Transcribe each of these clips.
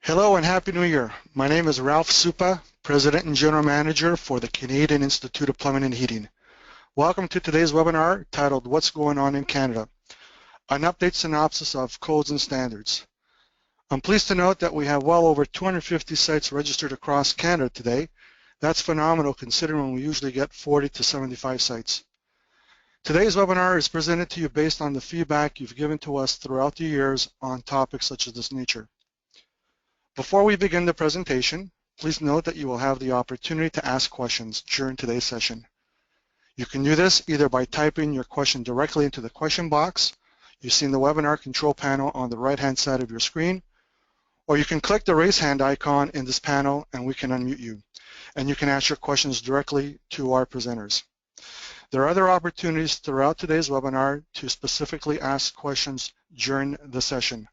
Hello and Happy New Year. My name is Ralph Supa, President and General Manager for the Canadian Institute of Plumbing and Heating. Welcome to today's webinar titled What's Going On in Canada? An update synopsis of codes and standards. I'm pleased to note that we have well over 250 sites registered across Canada today. That's phenomenal considering we usually get 40 to 75 sites. Today's webinar is presented to you based on the feedback you've given to us throughout the years on topics such as this nature. Before we begin the presentation, please note that you will have the opportunity to ask questions during today's session. You can do this either by typing your question directly into the question box you see in the webinar control panel on the right-hand side of your screen, or you can click the raise hand icon in this panel and we can unmute you, and you can ask your questions directly to our presenters. There are other opportunities throughout today's webinar to specifically ask questions during the session.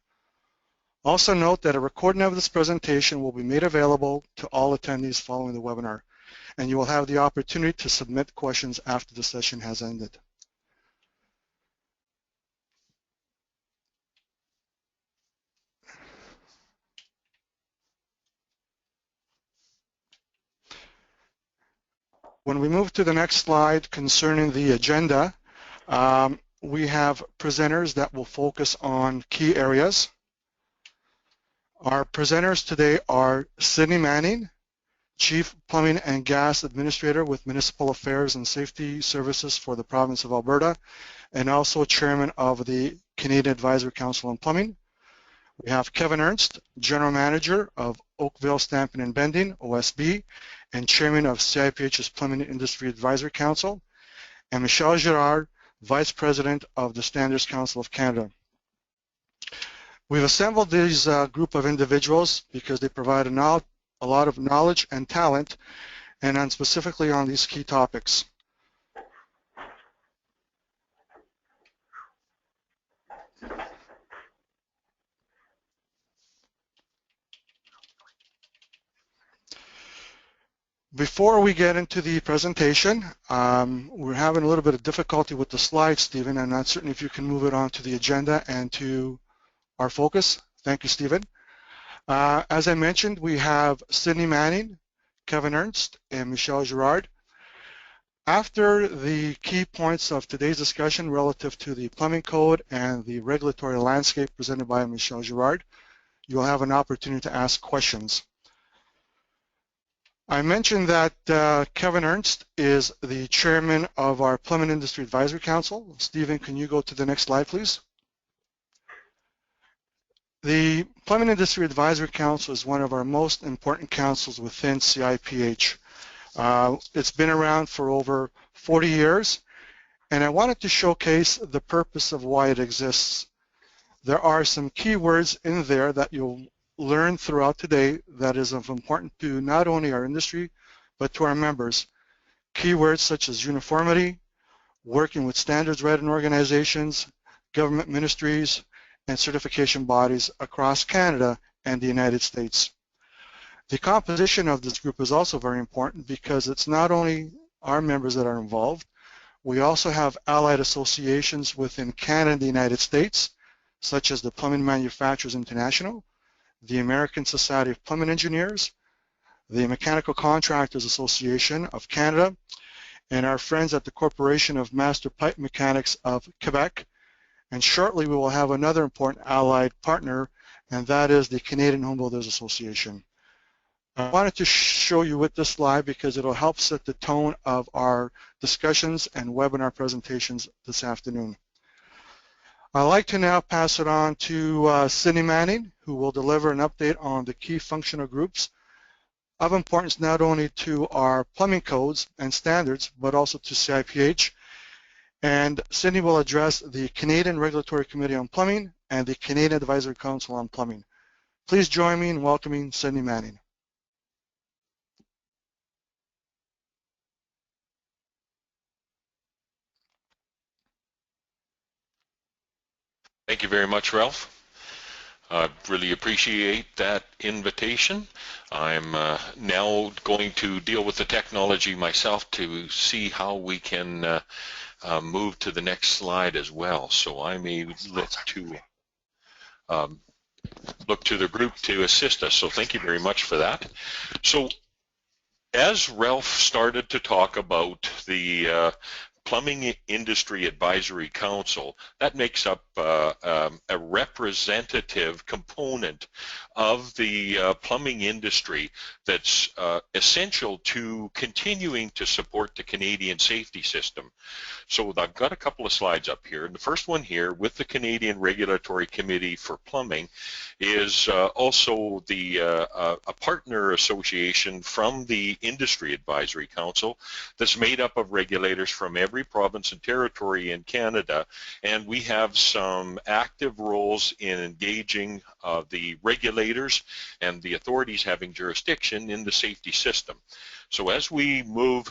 Also note that a recording of this presentation will be made available to all attendees following the webinar, and you will have the opportunity to submit questions after the session has ended. When we move to the next slide concerning the agenda, we have presenters that will focus on key areas. Our presenters today are Sydney Manning, Chief Plumbing and Gas Administrator with Municipal Affairs and Safety Services for the Province of Alberta, and also Chairman of the Canadian Advisory Council on Plumbing. We have Kevin Ernst, General Manager of Oakville Stamping and Bending, OSB, and Chairman of CIPH's Plumbing Industry Advisory Council, and Michelle Girard, Vice President of the Standards Council of Canada. We've assembled these group of individuals because they provide a lot of knowledge and talent, and specifically on these key topics. Before we get into the presentation, we're having a little bit of difficulty with the slides, Stephen. I'm not certain if you can move it on to the agenda and to our focus. Thank you, Stephen. As I mentioned, we have Sydney Manning, Kevin Ernst, and Michelle Girard. After the key points of today's discussion relative to the plumbing code and the regulatory landscape presented by Michelle Girard, you'll have an opportunity to ask questions. I mentioned that Kevin Ernst is the chairman of our Plumbing Industry Advisory Council. Stephen, can you go to the next slide, please? The Plumbing Industry Advisory Council is one of our most important councils within CIPH. It's been around for over 40 years, and I wanted to showcase the purpose of why it exists. There are some key words in there that you'll learn throughout today that is of importance to not only our industry, but to our members. Keywords such as uniformity, working with standards-writing organizations, government ministries, and certification bodies across Canada and the United States. The composition of this group is also very important because it's not only our members that are involved, we also have allied associations within Canada and the United States, such as the Plumbing Manufacturers International, the American Society of Plumbing Engineers, the Mechanical Contractors Association of Canada, and our friends at the Corporation of Master Pipe Mechanics of Quebec. And shortly we will have another important allied partner, and that is the Canadian Home Builders Association. I wanted to show you with this slide because it'll help set the tone of our discussions and webinar presentations this afternoon. I'd like to now pass it on to Sydney Manning, who will deliver an update on the key functional groups of importance not only to our plumbing codes and standards, but also to CIPH. And Sydney will address the Canadian Regulatory Committee on Plumbing and the Canadian Advisory Council on Plumbing. Please join me in welcoming Sydney Manning. Thank you very much, Ralph. I really appreciate that invitation. I'm now going to deal with the technology myself to see how we can move to the next slide as well. So I may look to look to the group to assist us. So thank you very much for that. So as Ralph started to talk about the Plumbing Industry Advisory Council, that makes up a representative component of the plumbing industry that's essential to continuing to support the Canadian safety system. So I've got a couple of slides up here. And the first one here with the Canadian Regulatory Committee for Plumbing is also the a partner association from the Industry Advisory Council that's made up of regulators from every province and territory in Canada. And we have some active roles in engaging the regulators and the authorities having jurisdiction in the safety system. So as we move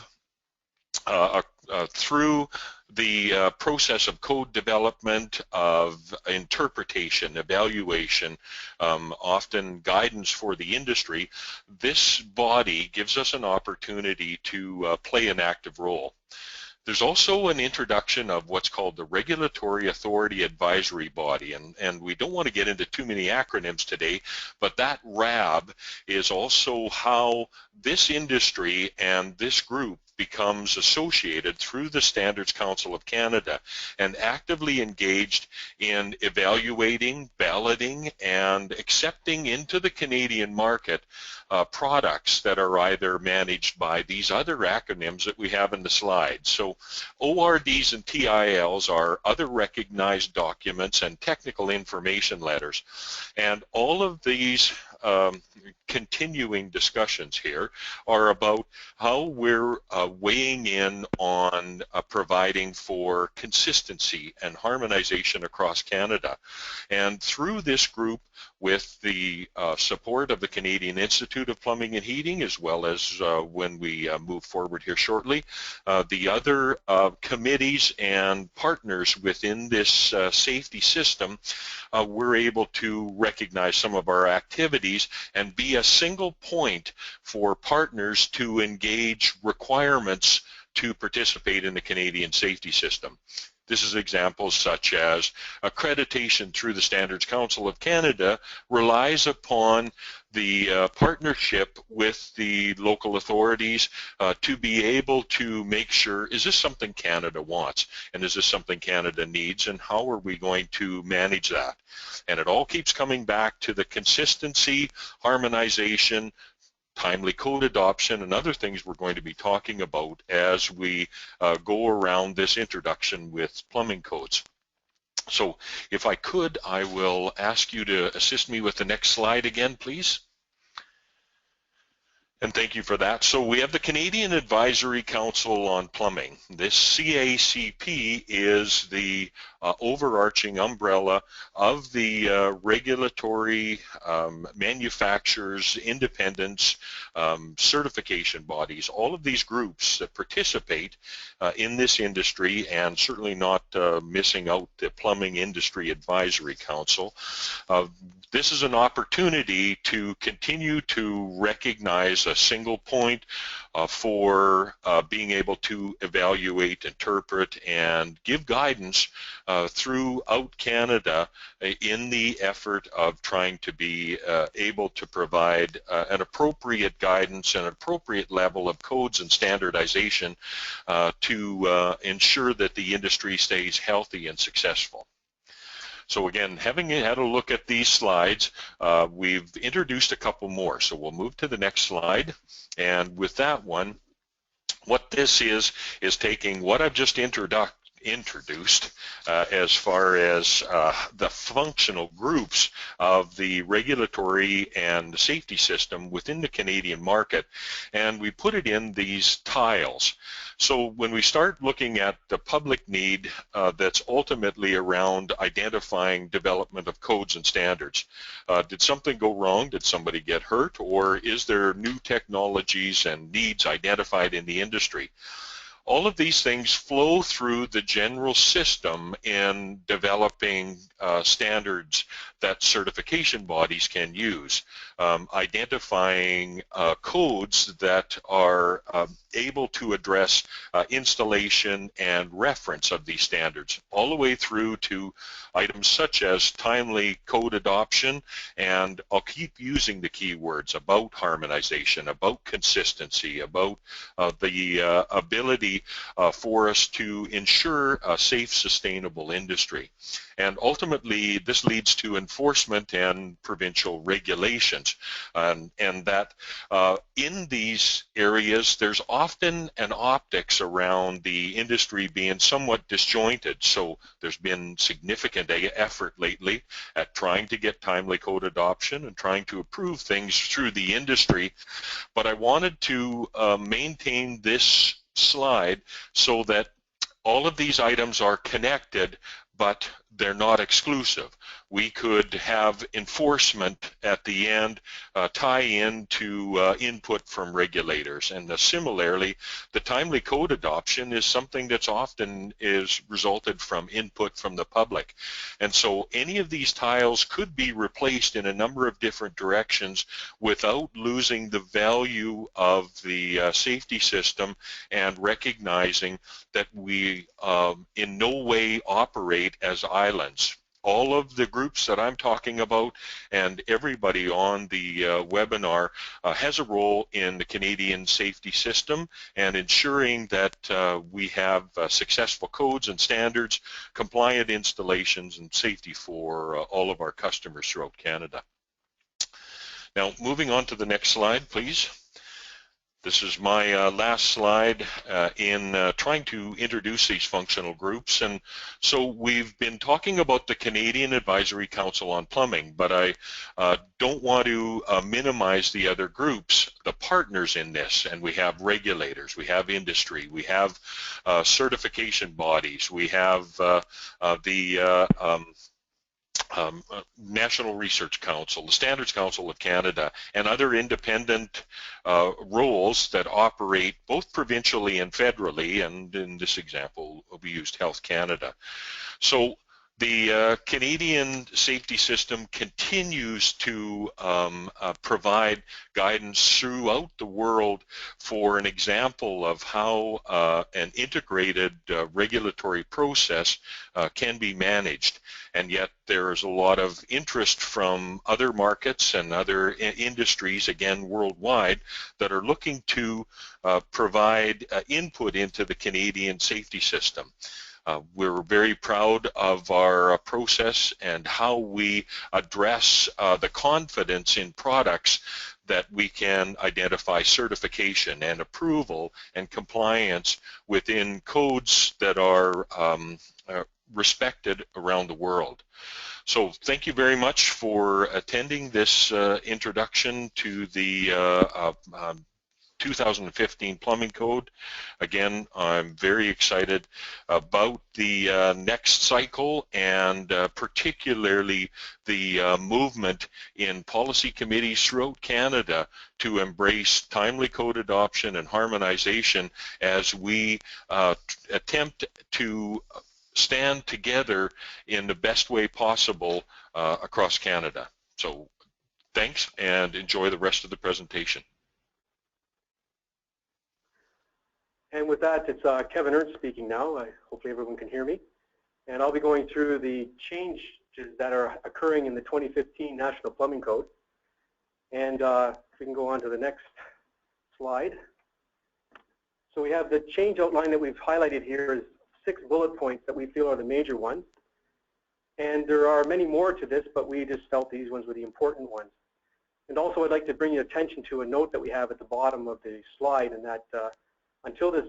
through the process of code development, of interpretation, evaluation, often guidance for the industry, this body gives us an opportunity to play an active role. There's also an introduction of what's called the Regulatory Authority Advisory Body, and we don't want to get into too many acronyms today, but that RAB is also how this industry and this group becomes associated through the Standards Council of Canada and actively engaged in evaluating, balloting, and accepting into the Canadian market products that are either managed by these other acronyms that we have in the slide. So ORDs and TILs are other recognized documents and technical information letters. And all of these continuing discussions here are about how we're weighing in on providing for consistency and harmonization across Canada. And through this group, with the support of the Canadian Institute of Plumbing and Heating, as well as when we move forward here shortly, the other committees and partners within this safety system, we're able to recognize some of our activities and be a single point for partners to engage requirements to participate in the Canadian safety system. This is examples such as accreditation through the Standards Council of Canada relies upon the partnership with the local authorities to be able to make sure, is this something Canada wants, and is this something Canada needs, and how are we going to manage that? And it all keeps coming back to the consistency, harmonization, timely code adoption, and other things we're going to be talking about as we go around this introduction with plumbing codes. So if I could, I will ask you to assist me with the next slide again, please. And thank you for that. So we have the Canadian Advisory Council on Plumbing. This CACP is the overarching umbrella of the regulatory manufacturers, independents, certification bodies, all of these groups that participate in this industry, and certainly not missing out the Plumbing Industry Advisory Council. This is an opportunity to continue to recognize a single point for being able to evaluate, interpret, and give guidance throughout Canada in the effort of trying to be able to provide an appropriate guidance and appropriate level of codes and standardization to ensure that the industry stays healthy and successful. So again, having had a look at these slides, we've introduced a couple more. So we'll move to the next slide. And with that one, what this is taking what I've just introduced as far as the functional groups of the regulatory and safety system within the Canadian market, and we put it in these tiles. So when we start looking at the public need that's ultimately around identifying development of codes and standards, did something go wrong? Did somebody get hurt? Or is there new technologies and needs identified in the industry? All of these things flow through the general system in developing standards that certification bodies can use, identifying codes that are able to address installation and reference of these standards, all the way through to items such as timely code adoption, and I'll keep using the keywords about harmonization, about consistency, about the ability for us to ensure a safe, sustainable industry. And ultimately, this leads to enforcement and provincial regulations. And that in these areas, there's often an optics around the industry being somewhat disjointed. So there's been significant effort lately at trying to get timely code adoption and trying to approve things through the industry. But I wanted to maintain this slide so that all of these items are connected, but they're not exclusive. We could have enforcement at the end tie in to input from regulators, and similarly, the timely code adoption is something that's often resulted from input from the public. And so any of these tiles could be replaced in a number of different directions without losing the value of the safety system, and recognizing that we in no way operate as islands. All of the groups that I'm talking about and everybody on the webinar has a role in the Canadian safety system and ensuring that we have successful codes and standards, compliant installations, and safety for all of our customers throughout Canada. Now, moving on to the next slide, please. This is my last slide in trying to introduce these functional groups. And so we've been talking about the Canadian Advisory Council on Plumbing, but I don't want to minimize the other groups, the partners in this. And we have regulators, we have industry, we have certification bodies, we have the National Research Council, the Standards Council of Canada, and other independent roles that operate both provincially and federally, and in this example we used Health Canada. So the Canadian safety system continues to provide guidance throughout the world for an example of how an integrated regulatory process can be managed. And yet there is a lot of interest from other markets and other industries, again worldwide, that are looking to provide input into the Canadian safety system. We're very proud of our process and how we address the confidence in products that we can identify certification and approval and compliance within codes that are respected around the world. So thank you very much for attending this introduction to the 2015 Plumbing Code. Again, I'm very excited about the next cycle, and particularly the movement in policy committees throughout Canada to embrace timely code adoption and harmonization as we attempt to stand together in the best way possible across Canada. So thanks, and enjoy the rest of the presentation. And with that, it's Kevin Ernst speaking now. Hopefully everyone can hear me. And I'll be going through the changes that are occurring in the 2015 National Plumbing Code. And if we can go on to the next slide. So we have the change outline that we've highlighted here is 6 bullet points that we feel are the major ones. And there are many more to this, but we just felt these ones were the important ones. And also I'd like to bring your attention to a note that we have at the bottom of the slide, and that until this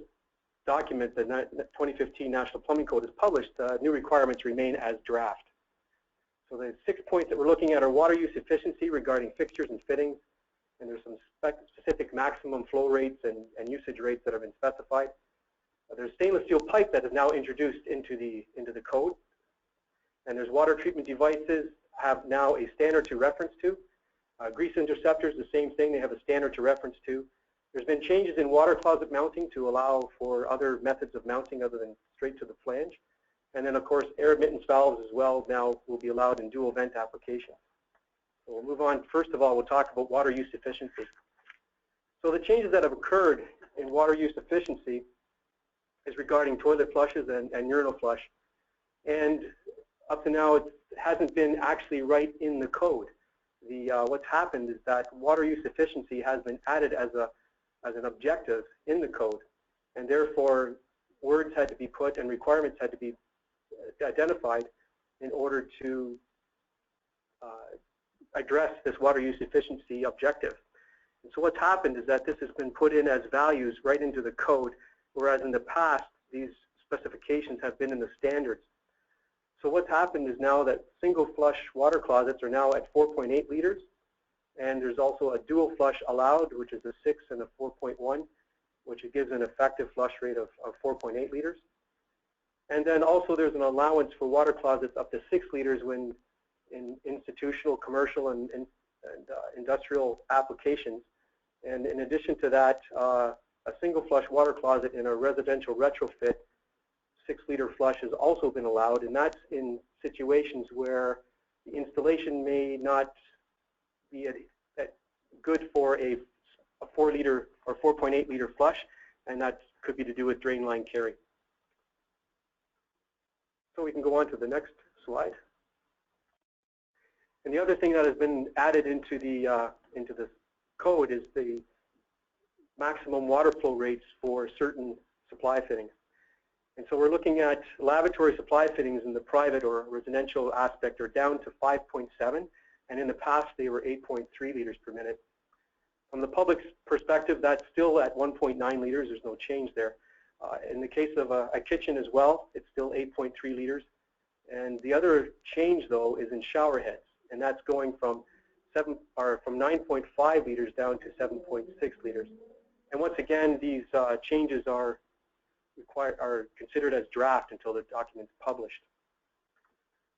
document, the 2015 National Plumbing Code, is published, new requirements remain as draft. So the 6 points that we're looking at are water use efficiency regarding fixtures and fittings, and there's some specific maximum flow rates and usage rates that have been specified. There's stainless steel pipe that is now introduced into the code, and there's water treatment devices have now a standard to reference to. Grease interceptors, the same thing, they have a standard to reference to. There's been changes in water closet mounting to allow for other methods of mounting other than straight to the flange. And then, of course, air admittance valves as well now will be allowed in dual vent applications. So we'll move on. First of all, we'll talk about water use efficiency. So the changes that have occurred in water use efficiency is regarding toilet flushes and urinal flush. And up to now, it hasn't been actually right in the code. What's happened is that water use efficiency has been added as an objective in the code, and therefore words had to be put and requirements had to be identified in order to address this water use efficiency objective. And so what's happened is that this has been put in as values right into the code, whereas in the past these specifications have been in the standards. So what's happened is now that single flush water closets are now at 4.8 liters, and there's also a dual flush allowed, which is a 6 and a 4.1, which gives an effective flush rate of 4.8 liters. And then also there's an allowance for water closets up to 6 liters when in institutional, commercial, and industrial applications. And in addition to that, a single flush water closet in a residential retrofit 6-liter flush has also been allowed, and that's in situations where the installation may not be good for a 4-liter or 4.8-liter flush, and that could be to do with drain line carry. So we can go on to the next slide. And the other thing that has been added into the code is the maximum water flow rates for certain supply fittings. And so we're looking at lavatory supply fittings in the private or residential aspect are down to 5.7, and in the past they were 8.3 liters per minute. From the public's perspective, that's still at 1.9 liters. There's no change there. In the case of a kitchen as well, it's still 8.3 liters. And the other change, though, is in shower heads, and that's going from 9.5 liters down to 7.6 liters. And once again, these changes are considered as draft until the document's published.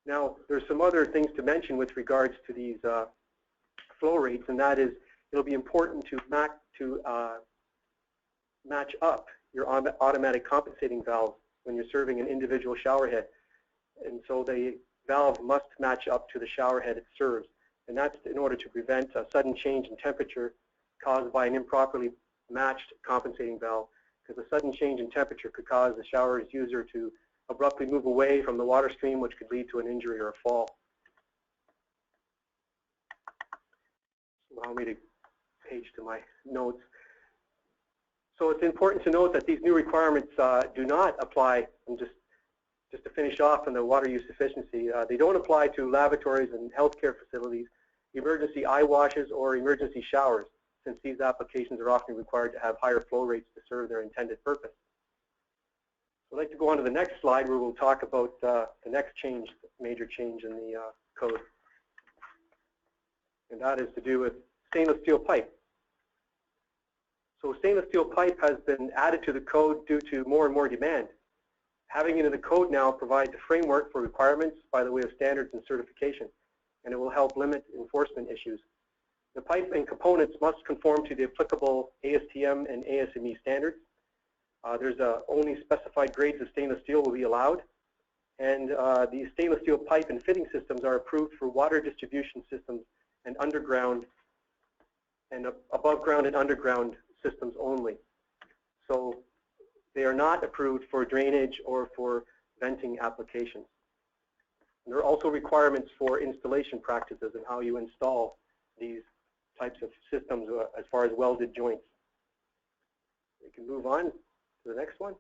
Now, there's some other things to mention with regards to these flow rates, and that is it'll be important to match up your automatic compensating valve when you're serving an individual shower head. And so the valve must match up to the shower head it serves. And that's in order to prevent a sudden change in temperature caused by an improperly matched compensating valve, because a sudden change in temperature could cause the shower's user to abruptly move away from the water stream, which could lead to an injury or a fall. Allow me to page to my notes. So it's important to note that these new requirements do not apply, and just to finish off on the water use efficiency, they don't apply to lavatories and healthcare facilities, emergency eye washes, or emergency showers, since these applications are often required to have higher flow rates to serve their intended purpose. I'd like to go on to the next slide where we'll talk about the next change, major change in the code. And that is to do with stainless steel pipe. So stainless steel pipe has been added to the code due to more and more demand. Having it in the code now provides a framework for requirements by the way of standards and certification, and it will help limit enforcement issues. The pipe and components must conform to the applicable ASTM and ASME standards. There's only specified grades of stainless steel will be allowed, and these stainless steel pipe and fitting systems are approved for water distribution systems and underground and above ground and underground systems only. So they are not approved for drainage or for venting applications. And there are also requirements for installation practices and how you install these types of systems as far as welded joints. We can move on to the next one.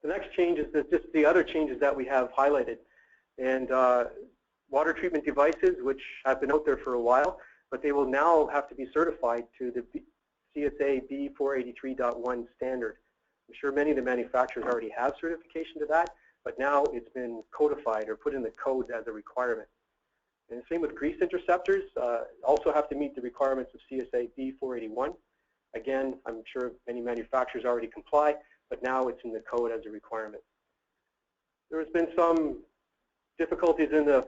The next change is just the other changes that we have highlighted. And water treatment devices, which have been out there for a while, but they will now have to be certified to the CSA B483.1 standard. I'm sure many of the manufacturers already have certification to that, but now it's been codified or put in the code as a requirement. And same with grease interceptors, also have to meet the requirements of CSA B481. Again, I'm sure many manufacturers already comply, but now it's in the code as a requirement. There has been some difficulties in the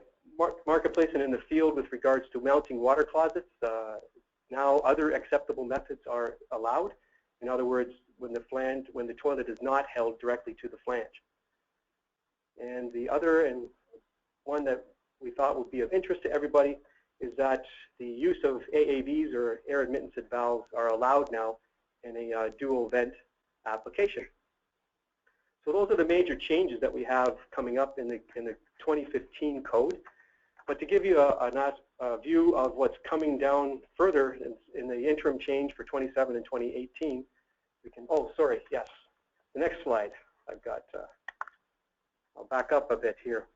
marketplace and in the field with regards to mounting water closets. Now other acceptable methods are allowed. In other words, when the toilet is not held directly to the flange. And the other, and one that we thought would be of interest to everybody, is that the use of AAVs, or air admittance valves, are allowed now in a dual vent application. So those are the major changes that we have coming up in the 2015 code. But to give you a view of what's coming down further in the interim change for 27 and 2018, we can, oh, sorry, yes, the next slide. I've got, I'll back up a bit here.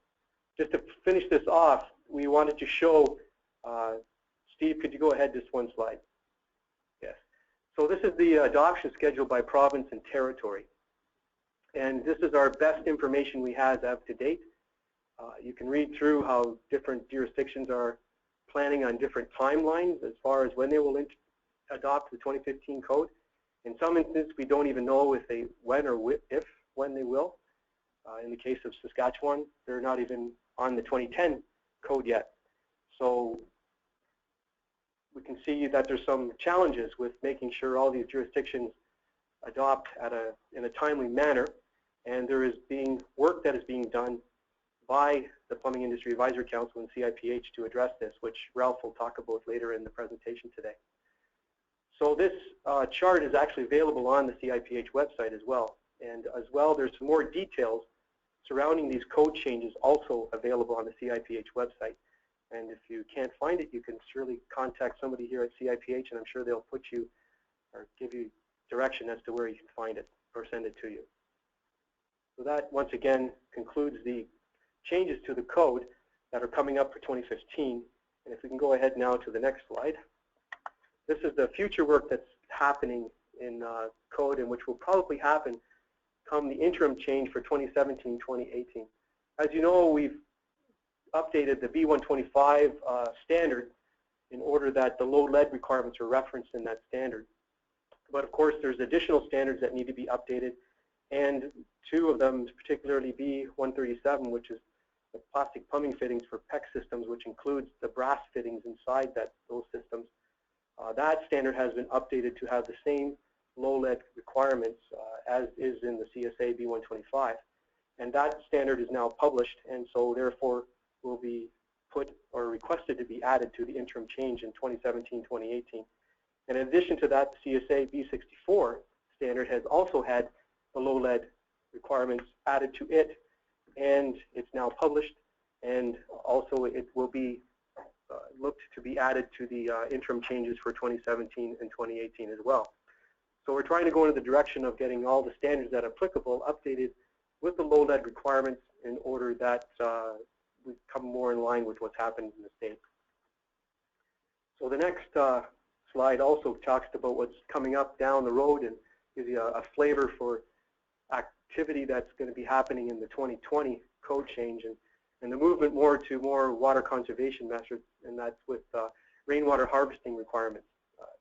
Just to finish this off, we wanted to show, Steve, could you go ahead just one slide? Yes. So this is the adoption schedule by province and territory. And this is our best information we have as to date. You can read through how different jurisdictions are planning on different timelines as far as when they will adopt the 2015 code. In some instances, we don't even know if they when they will. In the case of Saskatchewan, they're not even on the 2010 code yet. So we can see that there's some challenges with making sure all these jurisdictions adopt in a timely manner. And there is work that is being done by the Plumbing Industry Advisory Council and CIPH to address this, which Ralph will talk about later in the presentation today. So this chart is actually available on the CIPH website as well. And as well, there's some more details surrounding these code changes also available on the CIPH website. And if you can't find it, you can surely contact somebody here at CIPH, and I'm sure they'll put you or give you direction as to where you can find it or send it to you. So that, once again, concludes the changes to the code that are coming up for 2015. And if we can go ahead now to the next slide. This is the future work that's happening in code, and which will probably happen come the interim change for 2017-2018. As you know, we've updated the B125 standard in order that the low lead requirements are referenced in that standard. But of course, there's additional standards that need to be updated, and two of them, particularly B137, which is the plastic plumbing fittings for PEX systems, which includes the brass fittings inside those systems. That standard has been updated to have the same low lead requirements as is in the CSA B125. And that standard is now published, and so therefore will be put or requested to be added to the interim change in 2017-2018. And in addition to that, the CSA B64 standard has also had the low lead requirements added to it, and it's now published, and also it will be looked to be added to the interim changes for 2017 and 2018 as well. So we're trying to go in the direction of getting all the standards that are applicable updated with the low lead requirements in order that we come more in line with what's happened in the state. So the next slide also talks about what's coming up down the road and gives you a flavor for activity that's going to be happening in the 2020 code change, and the movement more to more water conservation measures, and that's with rainwater harvesting requirements.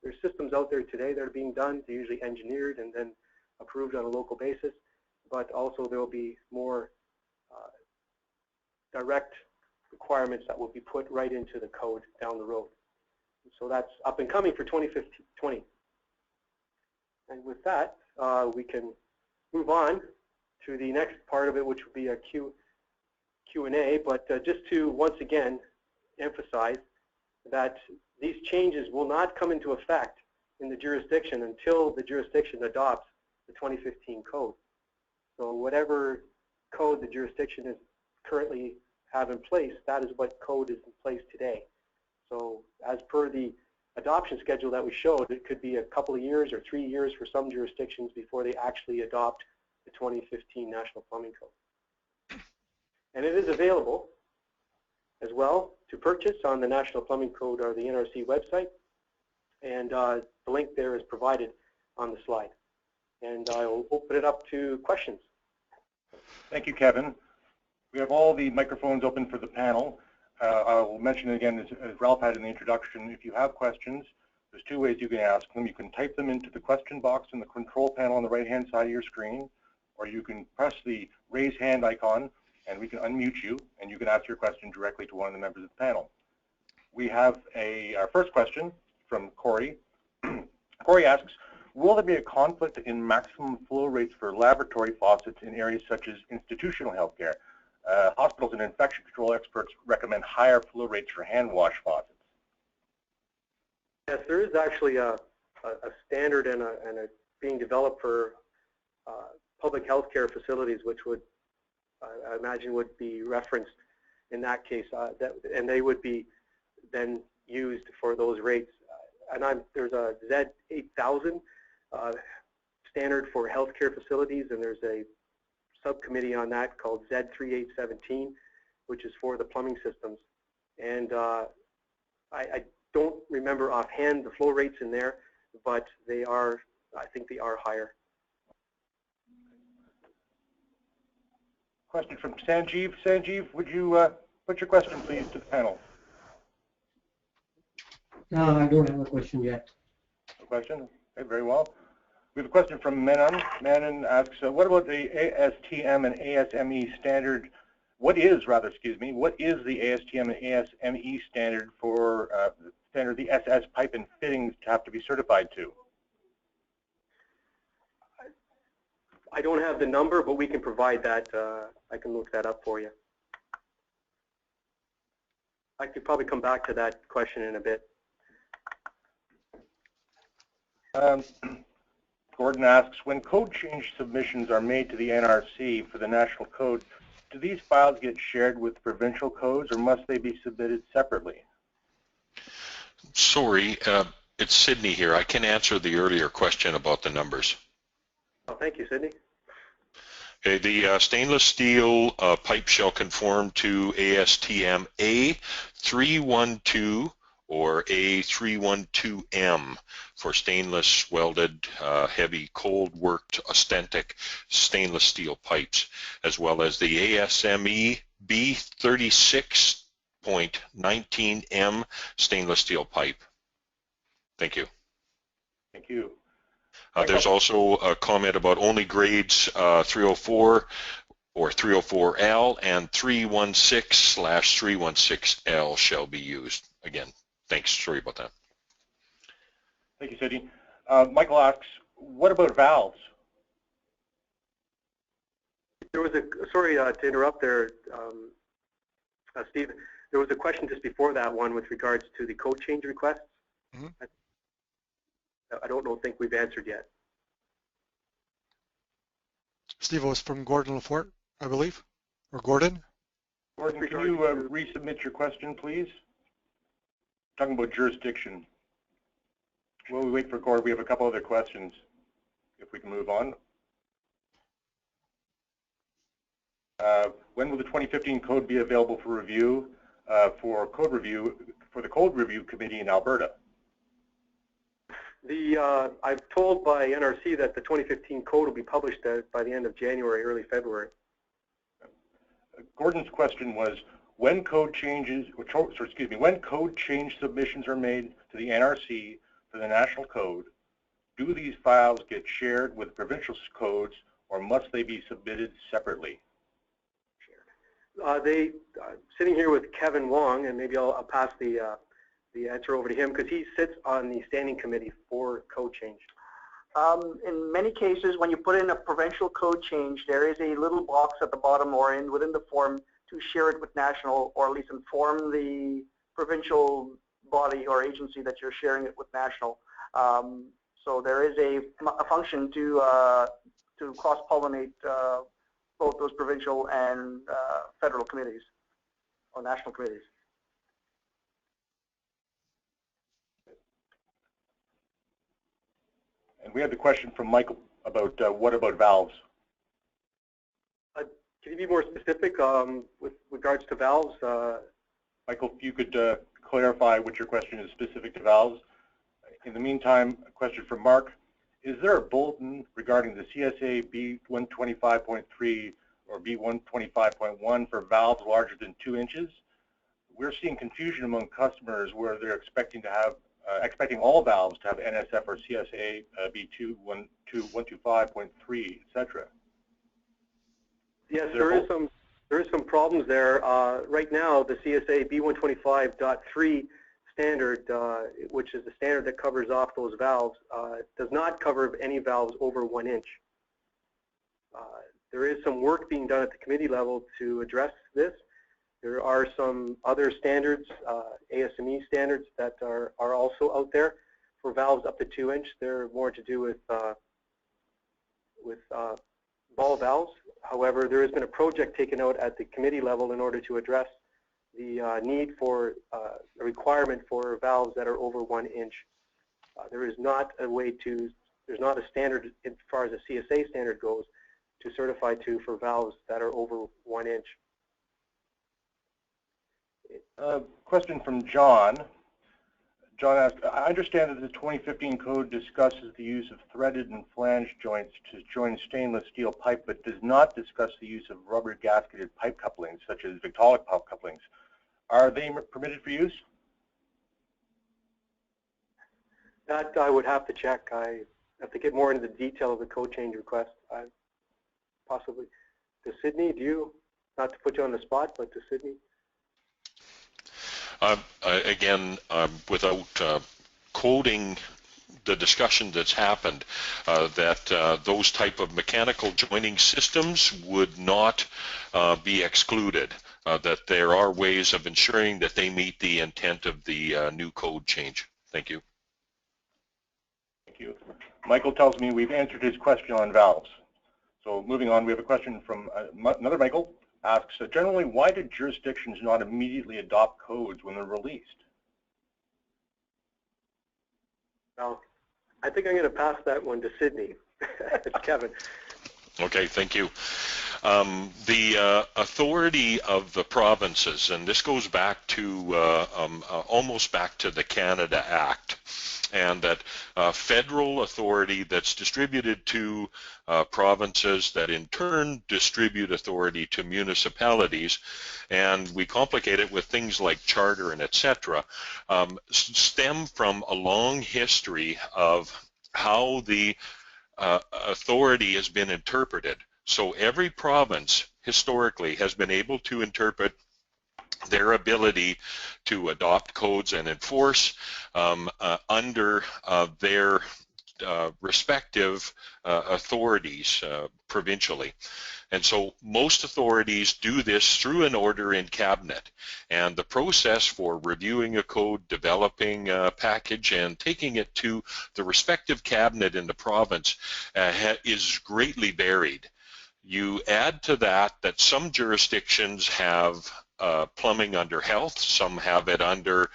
There's systems out there today that are being done. They're usually engineered and then approved on a local basis, but also there will be more direct requirements that will be put right into the code down the road. So that's up and coming for 2015-20. And with that, we can move on to the next part of it, which will be a Q&A, but just to once again emphasize that these changes will not come into effect in the jurisdiction until the jurisdiction adopts the 2015 code. So whatever code the jurisdiction is currently have in place, that is what code is in place today. So as per the adoption schedule that we showed, it could be a couple of years or 3 years for some jurisdictions before they actually adopt the 2015 National Plumbing Code. And it is available as well to purchase on the National Plumbing Code or the NRC website, and the link there is provided on the slide. And I will open it up to questions. Thank you, Kevin. We have all the microphones open for the panel. I will mention again, as Ralph had in the introduction, if you have questions, there's two ways you can ask them. You can type them into the question box in the control panel on the right-hand side of your screen, or you can press the raise hand icon, and we can unmute you, and you can ask your question directly to one of the members of the panel. We have our first question from Corey. Corey asks, will there be a conflict in maximum flow rates for laboratory faucets in areas such as institutional healthcare? Hospitals and infection control experts recommend higher flow rates for hand wash faucets. Yes, there is actually a standard and a being developed for public health care facilities, which would, I imagine, would be referenced in that case, and they would be then used for those rates. And there's a Z8000 standard for healthcare facilities, and there's a subcommittee on that called Z3817, which is for the plumbing systems. And I don't remember offhand the flow rates in there, but they are, I think they are higher. Question from Sanjeev. Sanjeev, would you put your question, please, to the panel? No, I don't have a question yet. No question? Okay, very well. We have a question from Menon. Menon asks, what about the ASTM and ASME standard? What is the ASTM and ASME standard for the SS pipe and fittings have to be certified to? I don't have the number, but we can provide that. I can look that up for you. I could probably come back to that question in a bit. Gordon asks, when code change submissions are made to the NRC for the national code, do these files get shared with provincial codes, or must they be submitted separately? Sorry, it's Sydney here. I can answer the earlier question about the numbers. Oh, thank you, Sydney. Okay, the stainless steel pipe shall conform to ASTM A312 or A312M for stainless welded heavy cold worked authentic stainless steel pipes, as well as the ASME B36.19M stainless steel pipe. Thank you. Thank you. There's also a comment about only grades 304 or 304L and 316/316L shall be used. Again, thanks. Sorry about that. Thank you, Sydney. Michael asks, what about valves? There was a, sorry to interrupt there, Steve. There was a question just before that one with regards to the code change requests. Mm-hmm. I don't think we've answered yet. Steve, it was from Gordon Lafort, I believe, or Gordon. Gordon, can you resubmit your question, please? Talking about jurisdiction. While we wait for Gordon, we have a couple other questions, if we can move on. When will the 2015 code be available for review for the Code Review Committee in Alberta? I'm told by NRC that the 2015 code will be published by the end of January, early February. Gordon's question was, when code change submissions are made to the NRC for the national code, do these files get shared with provincial codes, or must they be submitted separately? Sitting here with Kevin Wong, and maybe I'll pass the answer over to him, because he sits on the standing committee for code change. In many cases, when you put in a provincial code change, there is a little box at the bottom or within the form to share it with national, or at least inform the provincial body or agency that you're sharing it with national. So there is a function to cross-pollinate both those provincial and federal committees or national committees. And we had the question from Michael about what about valves? Can you be more specific with regards to valves? Michael, if you could clarify what your question is specific to valves. In the meantime, a question from Mark. Is there a bulletin regarding the CSA B125.3 or B125.1 for valves larger than 2 inches? We're seeing confusion among customers where they're expecting all valves to have NSF or CSA B125.3, etc. Yes, there is some problems there. Right now, the CSA B125.3 standard, which is the standard that covers off those valves, does not cover any valves over 1 inch. There is some work being done at the committee level to address this, There are some other standards, ASME standards, that are also out there for valves up to 2-inch. They're more to do with ball valves. However, there has been a project taken out at the committee level in order to address the need for a requirement for valves that are over 1 inch. There is not a way to, there's not a standard as far as a CSA standard goes to certify to for valves that are over 1 inch. Question from John. John asked, I understand that the 2015 code discusses the use of threaded and flange joints to join stainless steel pipe, but does not discuss the use of rubber gasketed pipe couplings, such as Victaulic pipe couplings. Are they permitted for use? That I would have to check. I have to get more into the detail of the code change request. Possibly. To Sydney, do you, not to put you on the spot, but to Sydney? Again, without quoting the discussion that's happened, that those type of mechanical joining systems would not be excluded, that there are ways of ensuring that they meet the intent of the new code change. Thank you. Thank you. Michael tells me we've answered his question on valves. So moving on, we have a question from another Michael. Asks, generally, why did jurisdictions not immediately adopt codes when they're released? Well, I think I'm going to pass that one to Sydney. It's Kevin. Okay, thank you. The authority of the provinces, and this goes back to almost back to the Canada Act, and that federal authority that's distributed to provinces that in turn distribute authority to municipalities, and we complicate it with things like charter and etc., stem from a long history of how the authority has been interpreted. So every province historically has been able to interpret their ability to adopt codes and enforce under their respective authorities provincially. And so most authorities do this through an order in cabinet, and the process for reviewing a code, developing a package, and taking it to the respective cabinet in the province is greatly varied. You add to that some jurisdictions have plumbing under health, some have it under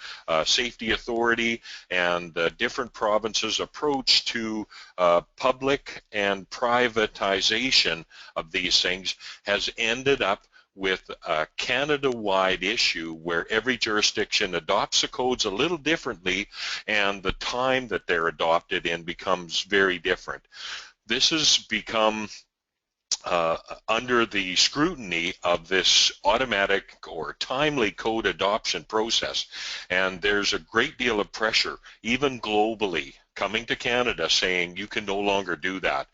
safety authority, and different provinces' approach to public and privatization of these things has ended up with a Canada-wide issue where every jurisdiction adopts the codes a little differently, and the time that they're adopted in becomes very different. This has become under the scrutiny of this automatic or timely code adoption process, and there's a great deal of pressure, even globally, coming to Canada saying you can no longer do that.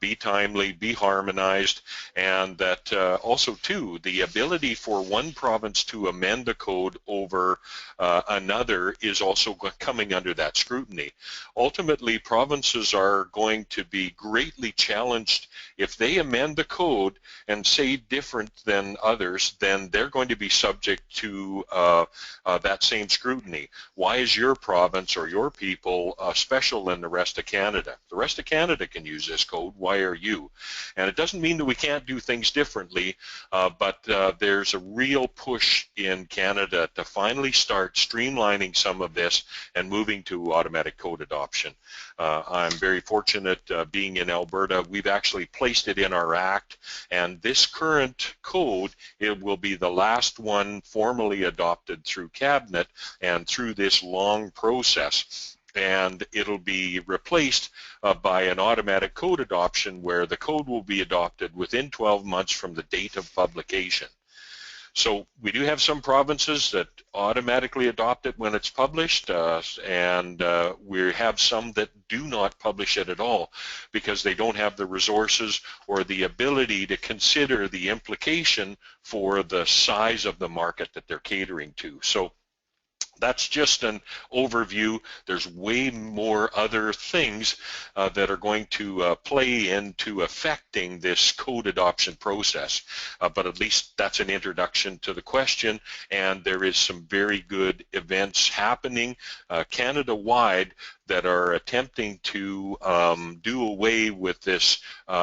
Be timely, be harmonized, and that also too, the ability for one province to amend a code over another is also coming under that scrutiny. Ultimately, provinces are going to be greatly challenged if they amend the code and say different than others, then they're going to be subject to that same scrutiny. Why is your province or your people special than the rest of Canada? The rest of Canada can use this code. Why are you? And it doesn't mean that we can't do things differently, but there's a real push in Canada to finally start streamlining some of this and moving to automatic code adoption. I'm very fortunate being in Alberta. We've actually placed it in our act, and this current code, it will be the last one formally adopted through cabinet and through this long process, and it'll be replaced by an automatic code adoption where the code will be adopted within 12 months from the date of publication. So we do have some provinces that automatically adopt it when it's published, and we have some that do not publish it at all because they don't have the resources or the ability to consider the implication for the size of the market that they're catering to. So That's just an overview. There's way more other things that are going to play into affecting this code adoption process. But at least that's an introduction to the question, and there is some very good events happening Canada-wide that are attempting to do away with this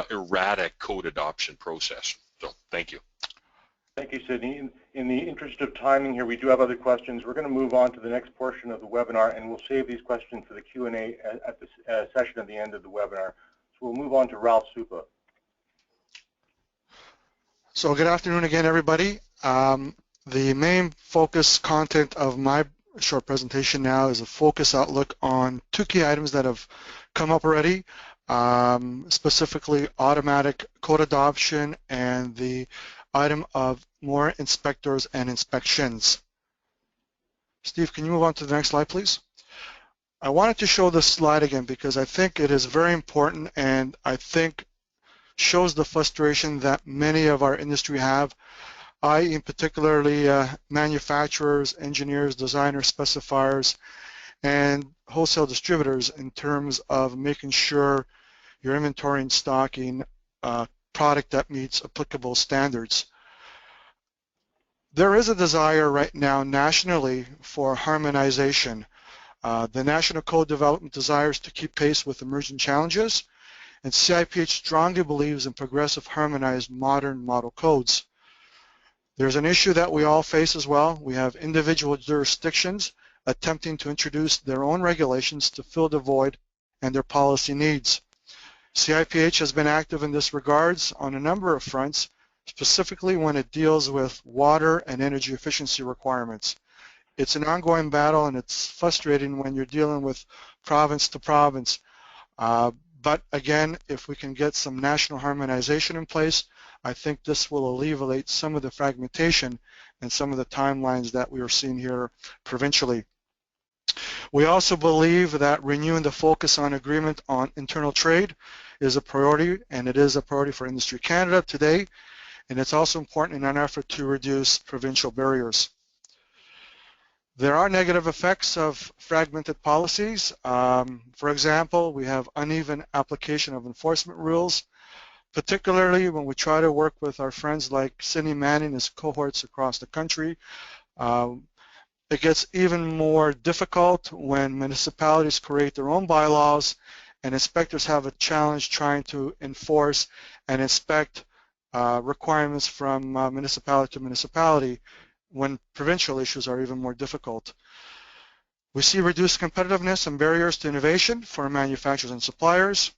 erratic code adoption process. So thank you. Thank you, Sidney. In the interest of timing here, we do have other questions. We're going to move on to the next portion of the webinar, and we'll save these questions for the Q&A at the session at the end of the webinar. So we'll move on to Ralph Supa. So good afternoon again, everybody. The main focus content of my short presentation now is a focus outlook on two key items that have come up already, specifically automatic code adoption and the item of more inspectors and inspections. Steve, can you move on to the next slide, please? I wanted to show this slide again because I think it is very important and I think shows the frustration that many of our industry have, in particularly manufacturers, engineers, designers, specifiers, and wholesale distributors in terms of making sure your inventory and stocking product that meets applicable standards. There is a desire right now nationally for harmonization. The National Code Development desires to keep pace with emerging challenges, and CIPH strongly believes in progressive, harmonized, modern model codes. There's an issue that we all face as well. We have individual jurisdictions attempting to introduce their own regulations to fill the void and their policy needs. CIPH has been active in this regards on a number of fronts, specifically when it deals with water and energy efficiency requirements. It's an ongoing battle and it's frustrating when you're dealing with province to province. But again, if we can get some national harmonization in place, I think this will alleviate some of the fragmentation and some of the timelines that we are seeing here provincially. We also believe that renewing the focus on agreement on internal trade is a priority, and it is a priority for Industry Canada today, and it's also important in an effort to reduce provincial barriers. There are negative effects of fragmented policies. For example, we have uneven application of enforcement rules, particularly when we try to work with our friends like Sidney Manning and his cohorts across the country. It gets even more difficult when municipalities create their own bylaws and inspectors have a challenge trying to enforce and inspect requirements from municipality to municipality when provincial issues are even more difficult. We see reduced competitiveness and barriers to innovation for manufacturers and suppliers.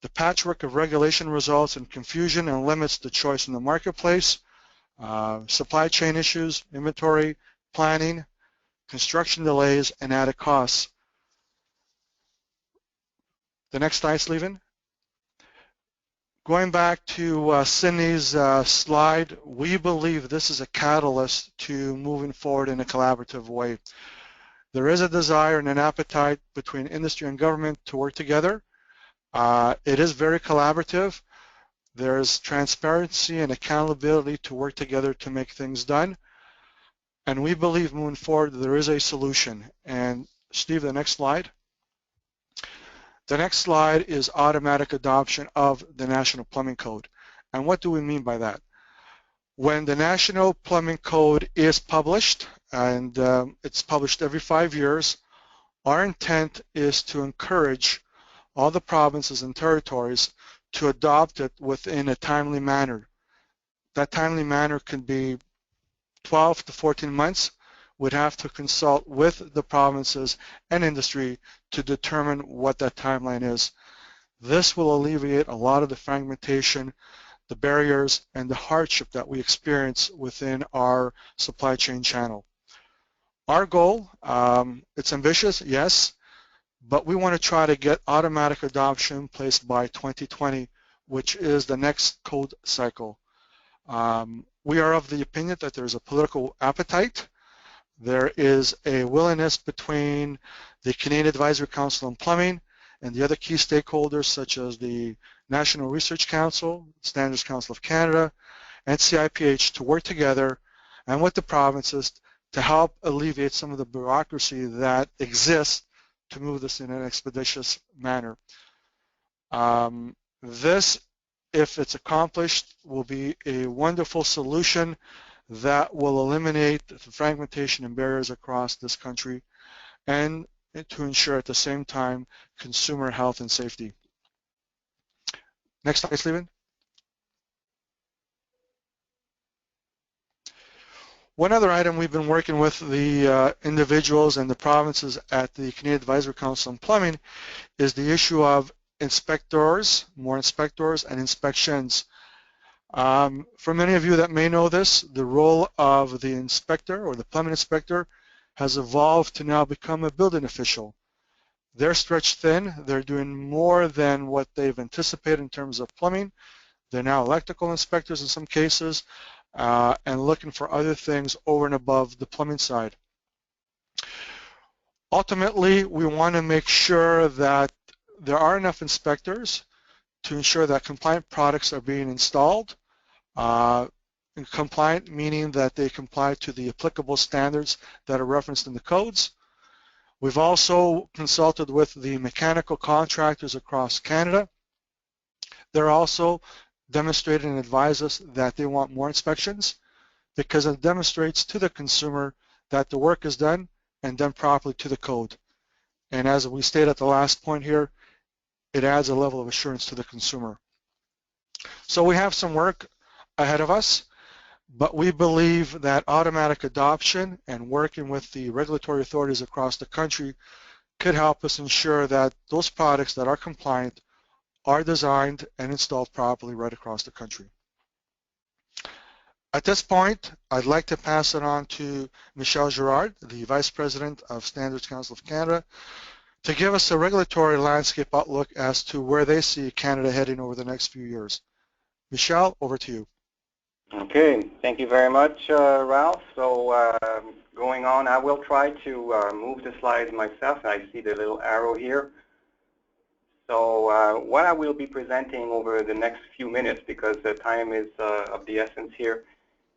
The patchwork of regulation results in confusion and limits the choice in the marketplace. Supply chain issues, inventory, planning, construction delays, and added costs. The next slide, Stephen. Going back to Sidney's slide, we believe this is a catalyst to moving forward in a collaborative way. There is a desire and an appetite between industry and government to work together. It is very collaborative. There's transparency and accountability to work together to make things done. And we believe moving forward there is a solution. And Steve, the next slide. The next slide is automatic adoption of the National Plumbing Code. And what do we mean by that? When the National Plumbing Code is published, and it's published every 5 years, our intent is to encourage all the provinces and territories to adopt it within a timely manner. That timely manner can be 12 to 14 months. We'd have to consult with the provinces and industry to determine what that timeline is. This will alleviate a lot of the fragmentation, the barriers, and the hardship that we experience within our supply chain channel. Our goal, it's ambitious, yes, but we want to try to get automatic adoption in place by 2020, which is the next code cycle. We are of the opinion that there's a political appetite. There is a willingness between the Canadian Advisory Council on Plumbing and the other key stakeholders such as the National Research Council, Standards Council of Canada, and CIPH to work together and with the provinces to help alleviate some of the bureaucracy that exists to move this in an expeditious manner. This, if it's accomplished, will be a wonderful solution that will eliminate the fragmentation and barriers across this country, and to ensure at the same time consumer health and safety. Next slide, Stephen. One other item we've been working with the individuals and the provinces at the Canadian Advisory Council on Plumbing is the issue of inspectors, more inspectors, and inspections. For many of you that may know this, the role of the inspector or the plumbing inspector has evolved to now become a building official. They're stretched thin. They're doing more than what they've anticipated in terms of plumbing. They're now electrical inspectors in some cases, and looking for other things over and above the plumbing side. Ultimately, we want to make sure that there are enough inspectors to ensure that compliant products are being installed. Compliant meaning that they comply to the applicable standards that are referenced in the codes. We've also consulted with the mechanical contractors across Canada. They're also demonstrated and advised us that they want more inspections because it demonstrates to the consumer that the work is done and done properly to the code. And as we stated at the last point here, it adds a level of assurance to the consumer. So we have some work ahead of us, but we believe that automatic adoption and working with the regulatory authorities across the country could help us ensure that those products that are compliant are designed and installed properly right across the country. At this point, I'd like to pass it on to Michelle Girard, the Vice President of Standards Council of Canada, to give us a regulatory landscape outlook as to where they see Canada heading over the next few years. Michelle, over to you. Okay, thank you very much, Ralph. So going on, I will try to move the slides myself. I see the little arrow here. So what I will be presenting over the next few minutes, because the time is of the essence here,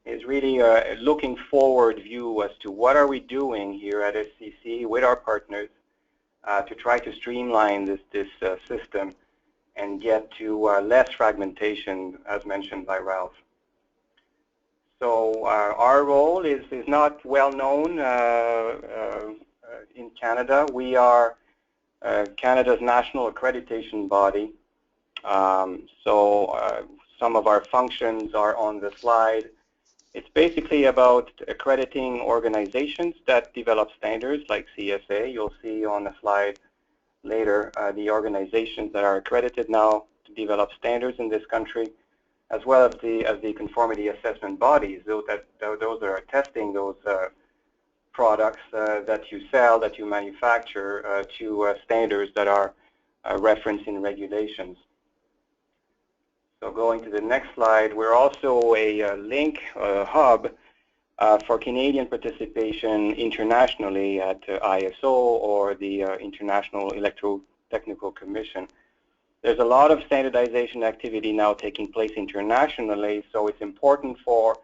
is really a looking forward view as to what are we doing here at SCC with our partners to try to streamline this system and get to less fragmentation, as mentioned by Ralph. So our role is not well known in Canada. We are Canada's national accreditation body. Some of our functions are on the slide. It's basically about accrediting organizations that develop standards like CSA. You'll see on the slide later the organizations that are accredited now to develop standards in this country, as well as the conformity assessment bodies, those that are testing those products that you sell, that you manufacture to standards that are referenced in regulations. So going to the next slide, we're also a link hub for Canadian participation internationally at ISO or the International Electrotechnical Commission. There's a lot of standardization activity now taking place internationally, so it's important for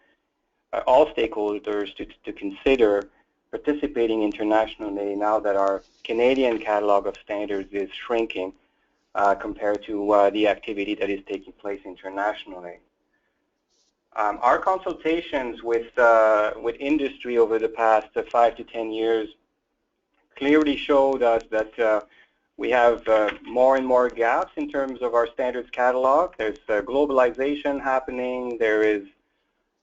all stakeholders to consider participating internationally now that our Canadian catalog of standards is shrinking compared to the activity that is taking place internationally. Our consultations with industry over the past 5 to 10 years clearly showed us that we have more and more gaps in terms of our standards catalog. There's globalization happening. There is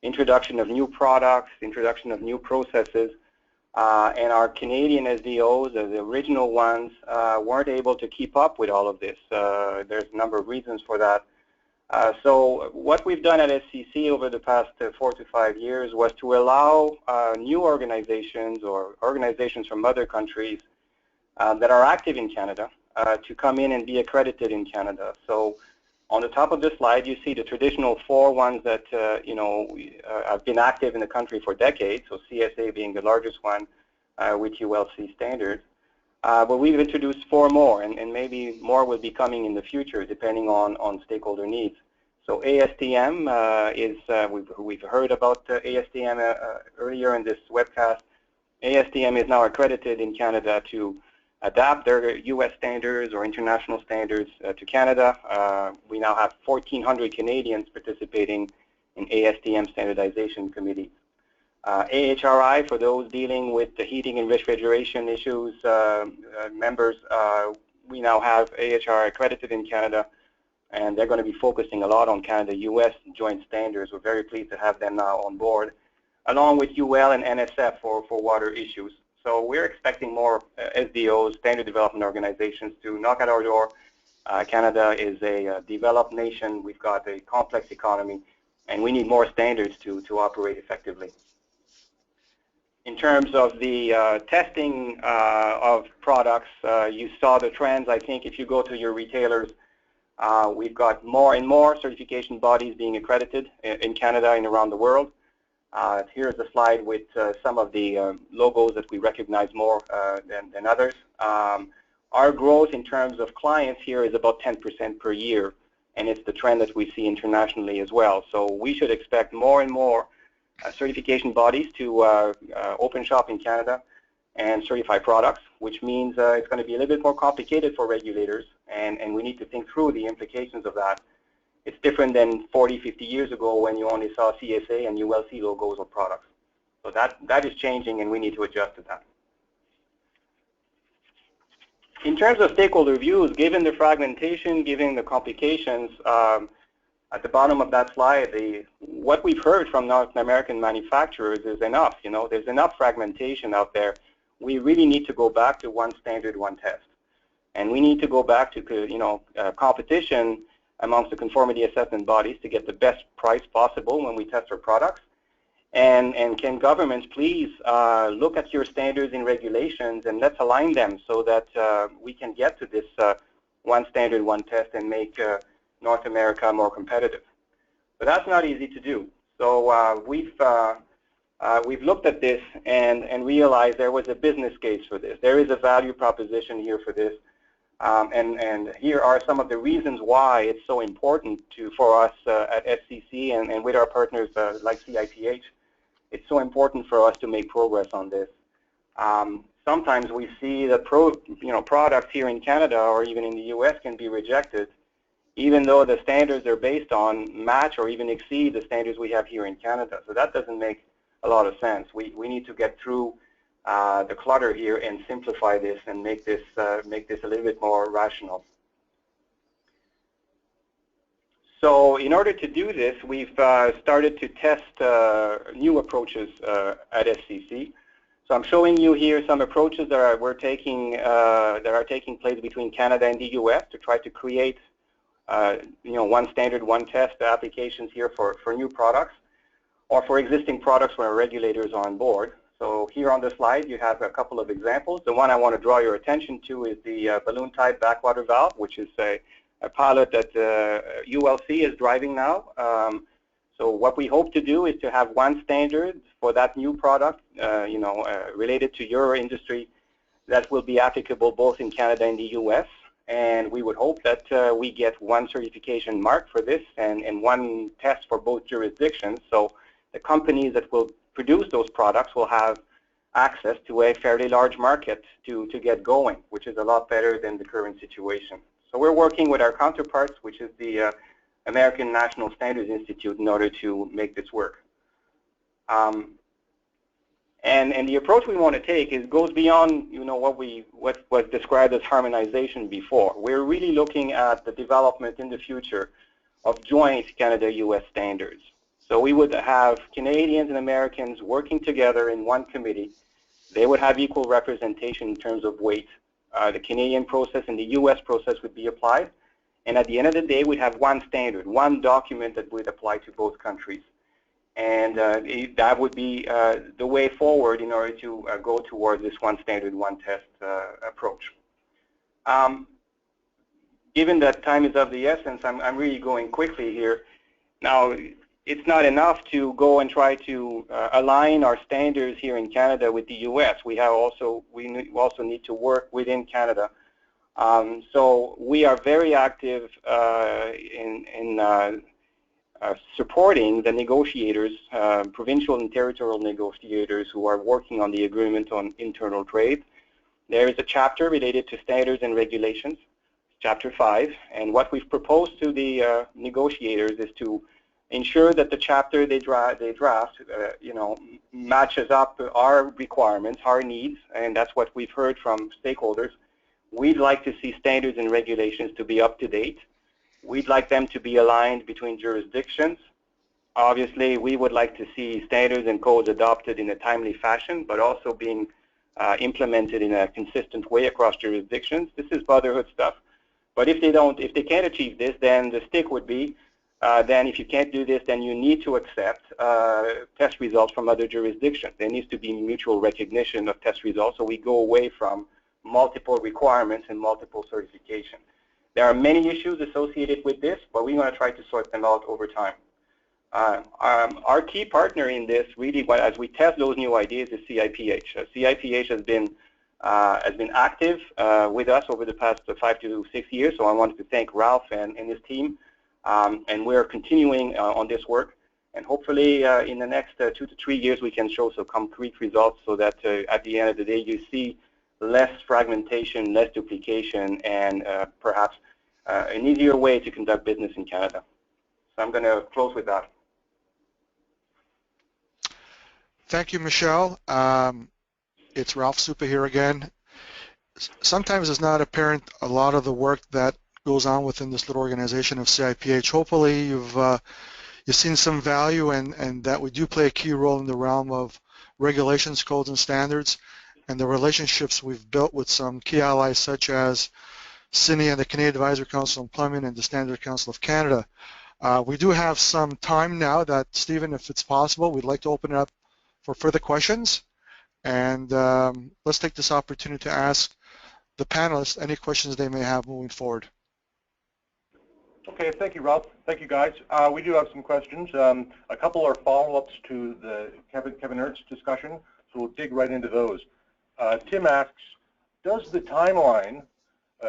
introduction of new products, introduction of new processes. And our Canadian SDOs, the original ones, weren't able to keep up with all of this. There's a number of reasons for that. So what we've done at SCC over the past 4 to 5 years was to allow new organizations or organizations from other countries that are active in Canada to come in and be accredited in Canada. So on the top of this slide, you see the traditional 4 ones that have been active in the country for decades. So CSA being the largest one with ULC standards. But we've introduced 4 more, and maybe more will be coming in the future, depending on stakeholder needs. So ASTM we've heard about ASTM earlier in this webcast. ASTM is now accredited in Canada to adapt their U.S. standards or international standards to Canada. We now have 1,400 Canadians participating in ASTM standardization committees. AHRI, for those dealing with the heating and refrigeration issues, members, we now have AHRI accredited in Canada, and they're going to be focusing a lot on Canada-US joint standards. We're very pleased to have them now on board, along with UL and NSF for water issues. So we're expecting more SDOs, standard development organizations, to knock at our door. Canada is a developed nation. We've got a complex economy, and we need more standards to operate effectively. In terms of the testing of products, you saw the trends. I think if you go to your retailers, we've got more and more certification bodies being accredited in Canada and around the world. Here's a slide with some of the logos that we recognize more than others. Our growth in terms of clients here is about 10% per year, and it's the trend that we see internationally as well. So we should expect more and more certification bodies to open shop in Canada and certify products, which means it's going to be a little bit more complicated for regulators, and we need to think through the implications of that. It's different than 40, 50 years ago when you only saw CSA and ULC logos or products. So that is changing, and we need to adjust to that. In terms of stakeholder views, given the fragmentation, given the complications, at the bottom of that slide, what we've heard from North American manufacturers is enough. You know, there's enough fragmentation out there. We really need to go back to one standard, one test. And we need to go back to, competition amongst the conformity assessment bodies to get the best price possible when we test our products. And can governments please look at your standards and regulations, and let's align them so that we can get to this one standard, one test, and make North America more competitive. But that's not easy to do. So we've looked at this and realized there was a business case for this. There is a value proposition here for this. And here are some of the reasons why it's so important for us at SCC and with our partners like CIPH. It's so important for us to make progress on this. Sometimes we see that products here in Canada or even in the US can be rejected, even though the standards they're based on match or even exceed the standards we have here in Canada. So that doesn't make a lot of sense. We need to get through the clutter here and simplify this and make this a little bit more rational. So in order to do this, we've started to test new approaches at SCC. So I'm showing you here some approaches that are taking place between Canada and the US to try to create one standard, one test applications here for new products or for existing products where regulators are on board. So here on the slide, you have a couple of examples. The one I want to draw your attention to is the balloon-type backwater valve, which is a pilot that ULC is driving now. So what we hope to do is to have one standard for that new product, related to your industry, that will be applicable both in Canada and the US. And we would hope that we get one certification mark for this and one test for both jurisdictions. So the companies that will produce those products will have access to a fairly large market to get going, which is a lot better than the current situation. So we're working with our counterparts, which is the American National Standards Institute, in order to make this work. And the approach we want to take goes beyond what was described as harmonization before. We're really looking at the development in the future of joint Canada-US standards. So we would have Canadians and Americans working together in one committee. They would have equal representation in terms of weight. The Canadian process and the US process would be applied. And at the end of the day, we'd have one standard, one document that would apply to both countries. And that would be the way forward in order to go towards this one standard, one test approach. Given that time is of the essence, I'm really going quickly here. Now, it's not enough to go and try to align our standards here in Canada with the US. We also need to work within Canada. So we are very active in supporting the negotiators, provincial and territorial negotiators who are working on the agreement on internal trade. There is a chapter related to standards and regulations, Chapter 5, and what we've proposed to the negotiators is to ensure that the chapter they draft, matches up our requirements, our needs, and that's what we've heard from stakeholders. We'd like to see standards and regulations to be up to date. We'd like them to be aligned between jurisdictions. Obviously, we would like to see standards and codes adopted in a timely fashion, but also being implemented in a consistent way across jurisdictions. This is brotherhood stuff. But if they can't achieve this, then the stick would be, then if you can't do this, then you need to accept test results from other jurisdictions. There needs to be mutual recognition of test results, so we go away from multiple requirements and multiple certification. There are many issues associated with this, but we're going to try to sort them out over time. Our key partner in this, really, as we test those new ideas, is CIPH. CIPH has been active with us over the past 5 to 6 years, so I wanted to thank Ralph and his team, and we're continuing on this work, and hopefully in the next 2 to 3 years we can show some concrete results so that at the end of the day you see less fragmentation, less duplication, and perhaps an easier way to conduct business in Canada. So I'm going to close with that. Thank you, Michel. It's Ralph Supa here again. Sometimes it's not apparent a lot of the work that goes on within this little organization of CIPH. Hopefully you've seen some value and that we do play a key role in the realm of regulations, codes, and standards, and the relationships we've built with some key allies such as CINI and the Canadian Advisory Council on Plumbing and the Standard Council of Canada. We do have some time now that, Stephen, if it's possible, we'd like to open it up for further questions. And let's take this opportunity to ask the panelists any questions they may have moving forward. Okay, thank you, Ralph. Thank you, guys. We do have some questions. A couple are follow-ups to the Kevin Ernst discussion, so we'll dig right into those. Tim asks, does the timeline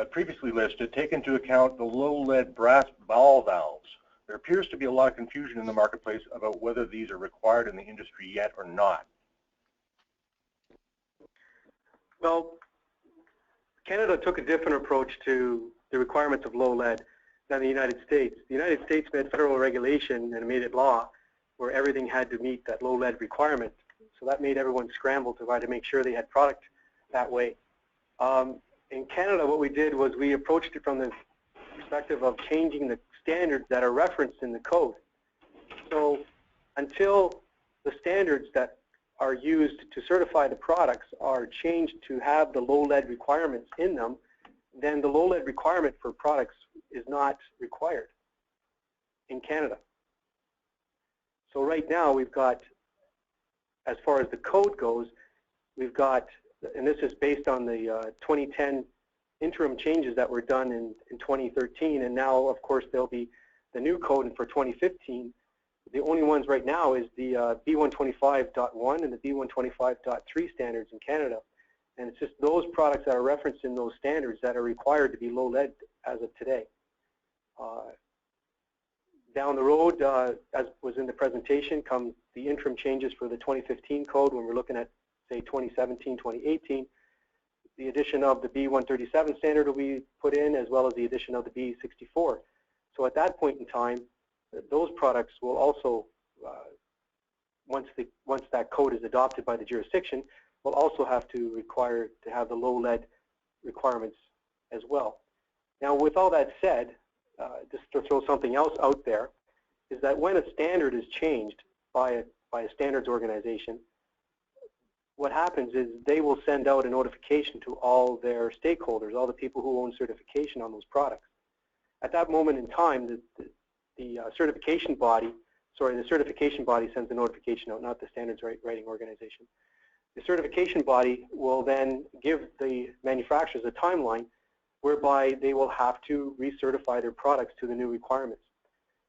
previously listed take into account the low-lead brass ball valves? There appears to be a lot of confusion in the marketplace about whether these are required in the industry yet or not. Well, Canada took a different approach to the requirements of low lead than the United States. The United States made federal regulation and made it law where everything had to meet that low lead requirement. So that made everyone scramble to try to make sure they had product that way. In Canada, what we did was we approached it from the perspective of changing the standards that are referenced in the code. So until the standards that are used to certify the products are changed to have the low lead requirements in them, then the low lead requirement for products is not required in Canada. So right now we've got, as far as the code goes, we've got, and this is based on the 2010 interim changes that were done in 2013, and now of course there'll be the new code for 2015. The only ones right now is the B125.1 and the B125.3 standards in Canada. And it's just those products that are referenced in those standards that are required to be low lead as of today. Down the road, as was in the presentation, come the interim changes for the 2015 code when we're looking at, say, 2017, 2018. The addition of the B137 standard will be put in, as well as the addition of the B64. So at that point in time, those products will also, once that code is adopted by the jurisdiction, will also have to require to have the low lead requirements as well. Now, with all that said, just to throw something else out there, is that when a standard is changed by a standards organization, what happens is they will send out a notification to all their stakeholders, all the people who own certification on those products. At that moment in time, the certification body sends the notification out, not the standards writing organization. The certification body will then give the manufacturers a timeline whereby they will have to recertify their products to the new requirements.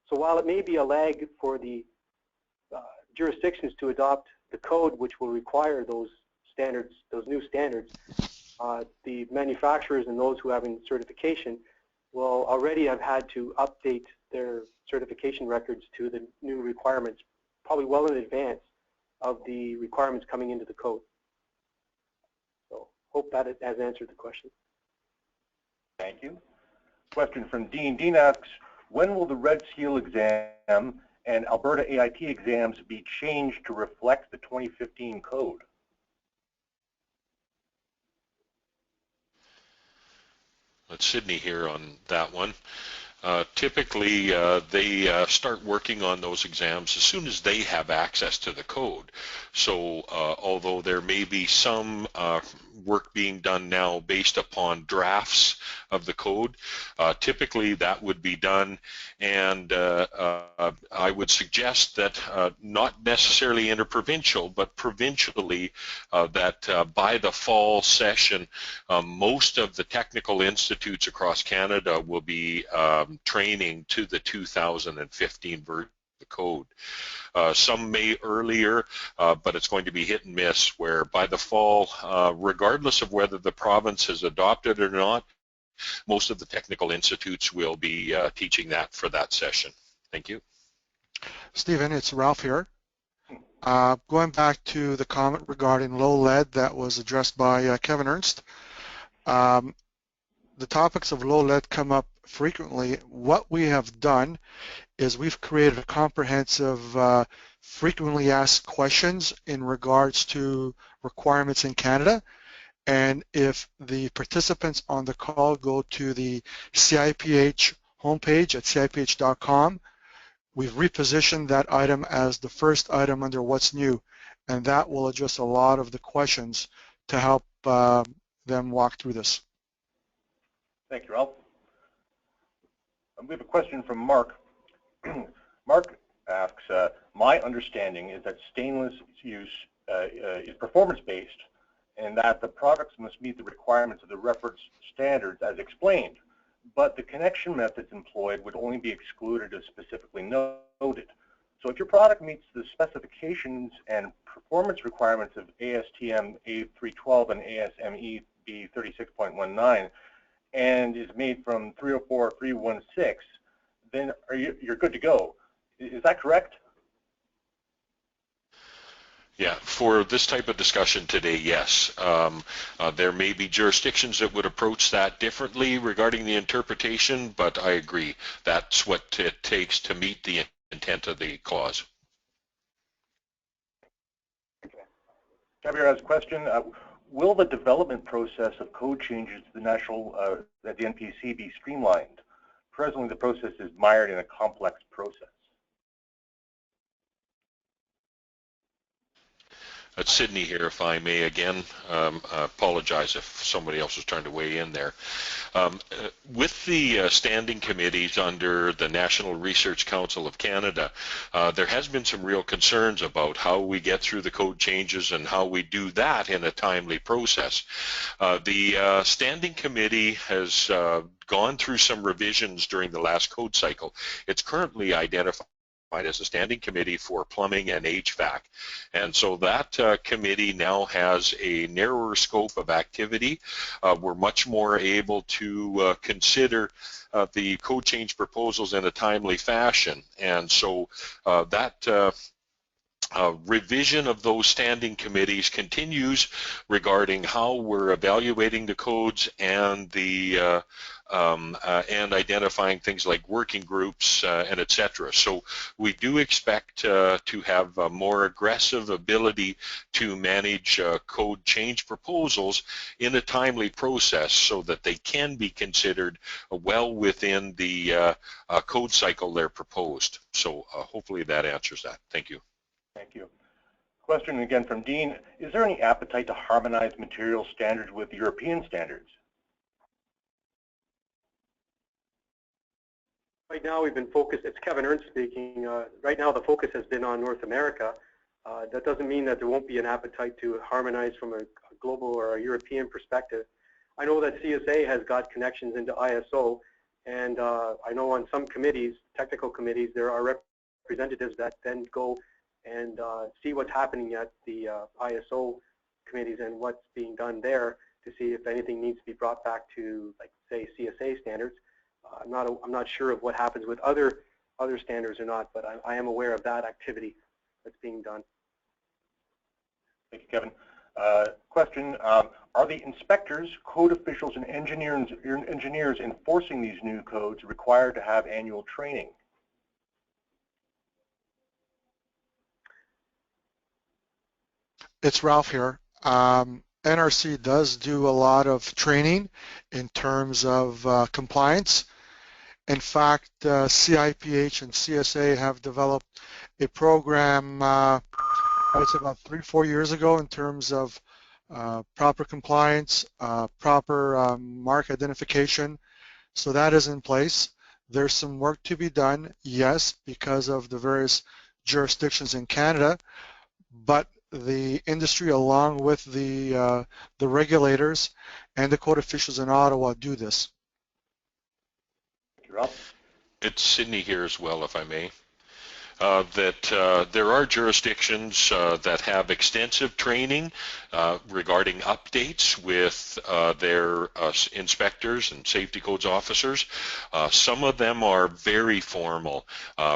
So while it may be a lag for the jurisdictions to adopt the code which will require those standards, those new standards, the manufacturers and those who have in certification will already have had to update their certification records to the new requirements, probably well in advance of the requirements coming into the code. So hope that has answered the question. Thank you. Question from Dean. Dean asks, when will the Red Seal exam and Alberta AIT exams be changed to reflect the 2015 code? That's Sydney here on that one. Typically, they start working on those exams as soon as they have access to the code. So although there may be some work being done now based upon drafts of the code, typically that would be done, and I would suggest that not necessarily interprovincial, but provincially, that by the fall session, most of the technical institutes across Canada will be training to the 2015 version of the code. Some may earlier, but it's going to be hit and miss, where by the fall, regardless of whether the province has adopted it or not, most of the technical institutes will be teaching that for that session. Thank you. Stephen, it's Ralph here. Going back to the comment regarding low lead that was addressed by Kevin Ernst, the topics of low lead come up frequently. What we have done is we've created a comprehensive frequently asked questions in regards to requirements in Canada. And if the participants on the call go to the CIPH homepage at ciph.com, we've repositioned that item as the first item under what's new, and that will address a lot of the questions to help them walk through this. Thank you, Ralph. We have a question from Mark. Mark asks, my understanding is that stainless use is performance-based and that the products must meet the requirements of the reference standards as explained, but the connection methods employed would only be excluded as specifically noted. So if your product meets the specifications and performance requirements of ASTM A312 and ASME B36.19 and is made from 304 316, then you're good to go. Is that correct? Yeah, for this type of discussion today, yes. There may be jurisdictions that would approach that differently regarding the interpretation, but I agree. That's what it takes to meet the intent of the clause. Javier has a question. Will the development process of code changes to the national, at the NPC be streamlined? Presently, the process is mired in a complex process. It's Sydney here, if I may again. I apologize if somebody else was trying to weigh in there. With the standing committees under the National Research Council of Canada, there has been some real concerns about how we get through the code changes and how we do that in a timely process. The standing committee has gone through some revisions during the last code cycle. It's currently identified as a standing committee for plumbing and HVAC. And so that committee now has a narrower scope of activity. We're much more able to consider the code change proposals in a timely fashion. And so that revision of those standing committees continues regarding how we're evaluating the codes and the and identifying things like working groups and etc. So we do expect to have a more aggressive ability to manage code change proposals in a timely process so that they can be considered well within the code cycle they're proposed. So hopefully that answers that. Thank you. Thank you. Question again from Dean. Is there any appetite to harmonize material standards with European standards? Right now we've been focused, it's Kevin Ernst speaking, right now the focus has been on North America. That doesn't mean that there won't be an appetite to harmonize from a global or a European perspective. I know that CSA has got connections into ISO, and I know on some committees, technical committees, there are representatives that then go and see what's happening at the ISO committees and what's being done there to see if anything needs to be brought back to, like, say, CSA standards. I'm not sure of what happens with other standards or not, but I am aware of that activity that's being done. Thank you, Kevin. Question, are the inspectors, code officials, and engineers enforcing these new codes required to have annual training? It's Ralph here. NRC does do a lot of training in terms of compliance. In fact, CIPH and CSA have developed a program, I would say about 3-4 years ago, in terms of proper compliance, proper mark identification. So that is in place. There's some work to be done, yes, because of the various jurisdictions in Canada, but the industry, along with the regulators and the code officials in Ottawa, do this. Thank you, Ralph. It's Sydney here as well, if I may. There are jurisdictions that have extensive training regarding updates with their inspectors and safety codes officers. Some of them are very formal,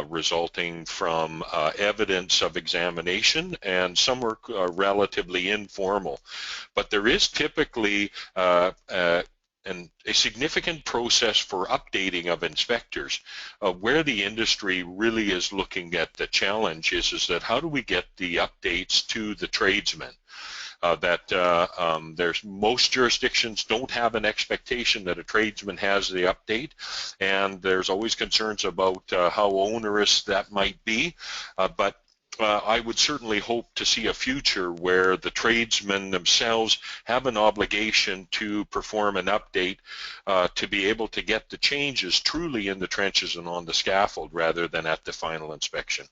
resulting from evidence of examination, and some are relatively informal. But there is typically and a significant process for updating of inspectors. Where the industry really is looking at the challenge is that how do we get the updates to the tradesmen? There's most jurisdictions don't have an expectation that a tradesman has the update, and there's always concerns about how onerous that might be, but I would certainly hope to see a future where the tradesmen themselves have an obligation to perform an update to be able to get the changes truly in the trenches and on the scaffold rather than at the final inspection.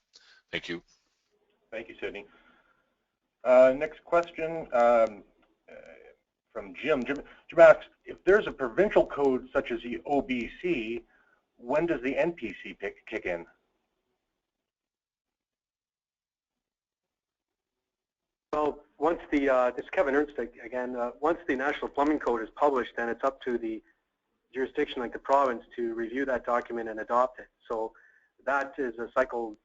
Thank you. Thank you, Sydney. Next question from Jim. Jim asks, if there's a provincial code such as the OBC, when does the NPC kick in? Well, once the, this is Kevin Ernst again, once the National Plumbing Code is published, then it's up to the jurisdiction like the province to review that document and adopt it. So that is a cycle.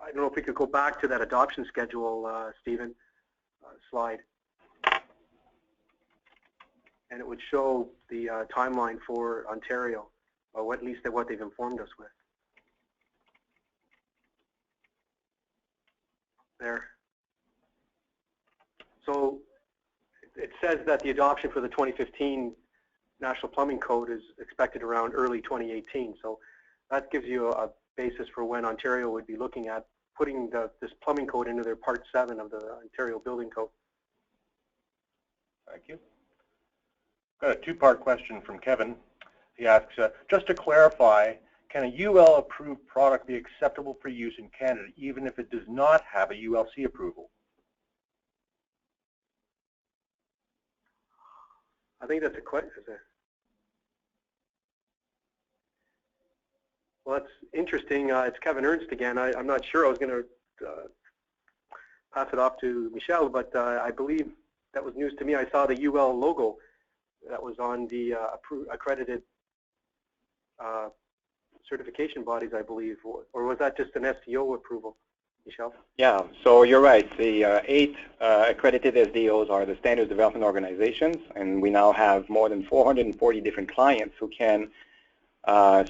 I don't know if we could go back to that adoption schedule, Stephen, slide. And it would show the timeline for Ontario, or at least what they've informed us with. There. So it says that the adoption for the 2015 National Plumbing Code is expected around early 2018. So that gives you a basis for when Ontario would be looking at putting this plumbing code into their Part 7 of the Ontario Building Code. Thank you. Got a two-part question from Kevin. He asks, just to clarify, can a UL-approved product be acceptable for use in Canada even if it does not have a ULC approval? I think that's a question. Well, that's interesting. It's Kevin Ernst again. I'm not sure. I was going to pass it off to Michelle, but I believe that was news to me. I saw the UL logo that was on the accredited certification bodies, I believe, or was that just an SDO approval, Michelle? Yeah, so you're right. The 8 accredited SDOs are the Standards Development Organizations, and we now have more than 440 different clients who can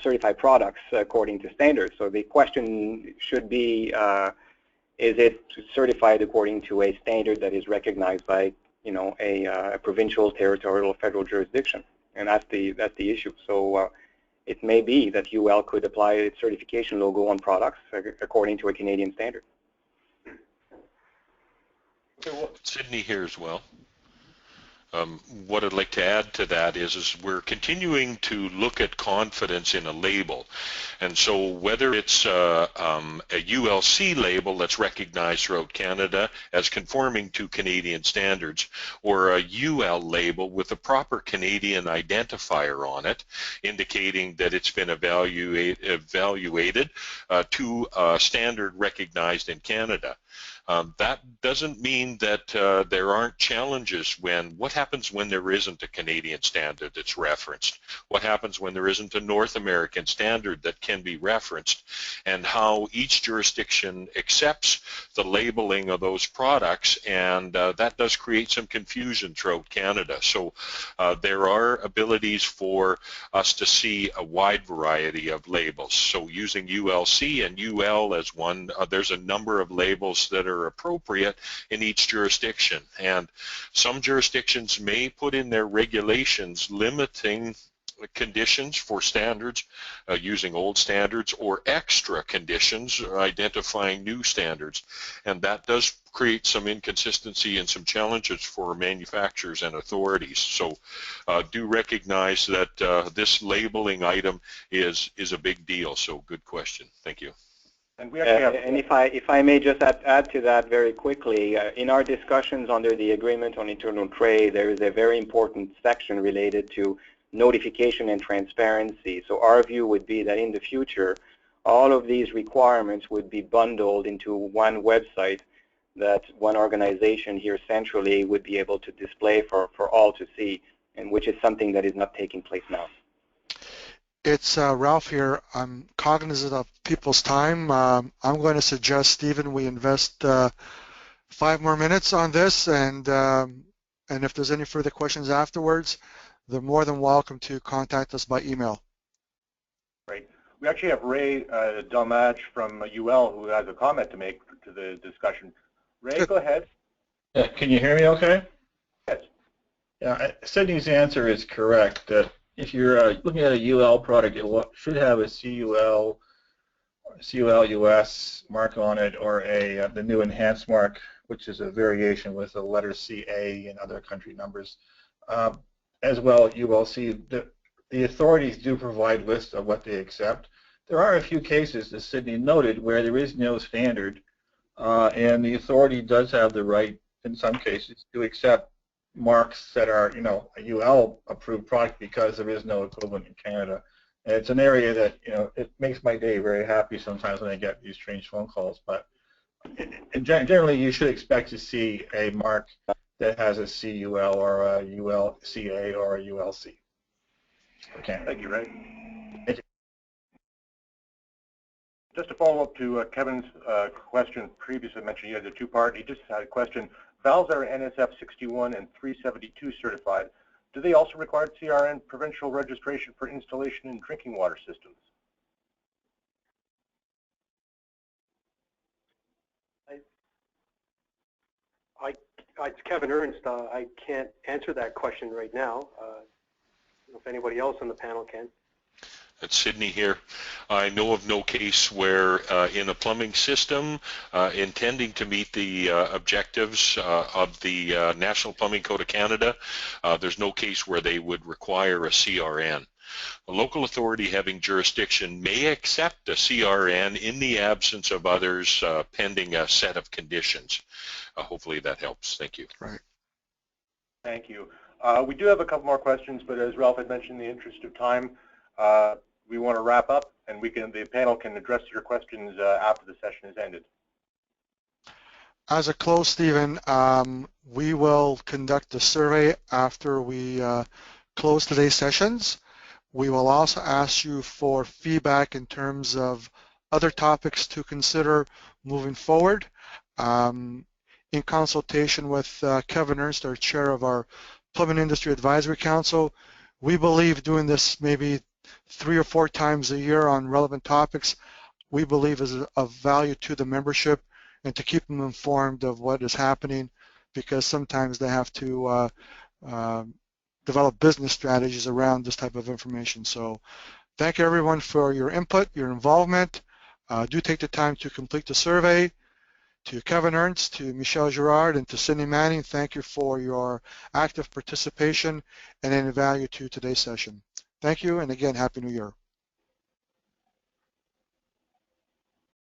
certify products according to standards. So the question should be, is it certified according to a standard that is recognized by, you know, a provincial, territorial, federal jurisdiction? And that's the issue. So it may be that UL could apply its certification logo on products according to a Canadian standard. Sydney here as well. What I'd like to add to that is we're continuing to look at confidence in a label. And so whether it's a ULC label that's recognized throughout Canada as conforming to Canadian standards, or a UL label with a proper Canadian identifier on it, indicating that it's been evaluated to a standard recognized in Canada. That doesn't mean that there aren't challenges what happens when there isn't a Canadian standard that's referenced? What happens when there isn't a North American standard that can be referenced? And how each jurisdiction accepts the labeling of those products, and that does create some confusion throughout Canada. So there are abilities for us to see a wide variety of labels. So using ULC and UL as one, there's a number of labels that are appropriate in each jurisdiction, and some jurisdictions may put in their regulations limiting conditions for standards using old standards, or extra conditions identifying new standards, and that does create some inconsistency and some challenges for manufacturers and authorities. So do recognize that this labeling item is a big deal. So good question. Thank you. And we actually have, and if I may just add to that very quickly, in our discussions under the Agreement on Internal Trade, there is a very important section related to notification and transparency. So our view would be that in the future, all of these requirements would be bundled into one website that one organization here centrally would be able to display for all to see, and which is something that is not taking place now. It's Ralph here. I'm cognizant of people's time. I'm going to suggest, Stephen, we invest 5 more minutes on this, and if there's any further questions afterwards, they're more than welcome to contact us by email. Great. We actually have Ray Delmatch from UL who has a comment to make to the discussion. Ray, go ahead. Yeah, can you hear me okay? Yes. Yeah, Sydney's answer is correct. That if you're looking at a UL product, it should have a CUL, CUL-US mark on it, or the new enhanced mark, which is a variation with the letter CA and other country numbers. As well, ULC, the authorities do provide lists of what they accept. There are a few cases, as Sydney noted, where there is no standard, and the authority does have the right, in some cases, to accept marks that are, a UL-approved product because there is no equivalent in Canada. And it's an area that, it makes my day very happy sometimes when I get these strange phone calls. But generally, you should expect to see a mark that has a CUL or a ULCA or a ULC. Okay. Thank you, Ray. Thank you. Just to follow up to Kevin's question previously mentioned, you had a two-part. He just had a question. Valves are NSF 61 and 372 certified. Do they also require CRN provincial registration for installation in drinking water systems? It's Kevin Ernst. I can't answer that question right now. If anybody else on the panel can. It's Sydney here. I know of no case where in a plumbing system intending to meet the objectives of the National Plumbing Code of Canada, there's no case where they would require a CRN. A local authority having jurisdiction may accept a CRN in the absence of others pending a set of conditions. Hopefully that helps. Thank you. Right. Thank you. We do have a couple more questions, but as Ralph had mentioned, in the interest of time, we want to wrap up, and the panel can address your questions after the session is ended. As a close, Stephen, we will conduct a survey after we close today's sessions. We will also ask you for feedback in terms of other topics to consider moving forward. In consultation with Kevin Ernst, our chair of our Plumbing Industry Advisory Council, we believe doing this maybe 3 or 4 times a year on relevant topics, we believe is of value to the membership and to keep them informed of what is happening, because sometimes they have to develop business strategies around this type of information. So thank you everyone for your input, your involvement. Do take the time to complete the survey. To Kevin Ernst, to Michelle Girard, and to Sydney Manning, thank you for your active participation and any value to today's session. Thank you, and again, Happy New Year.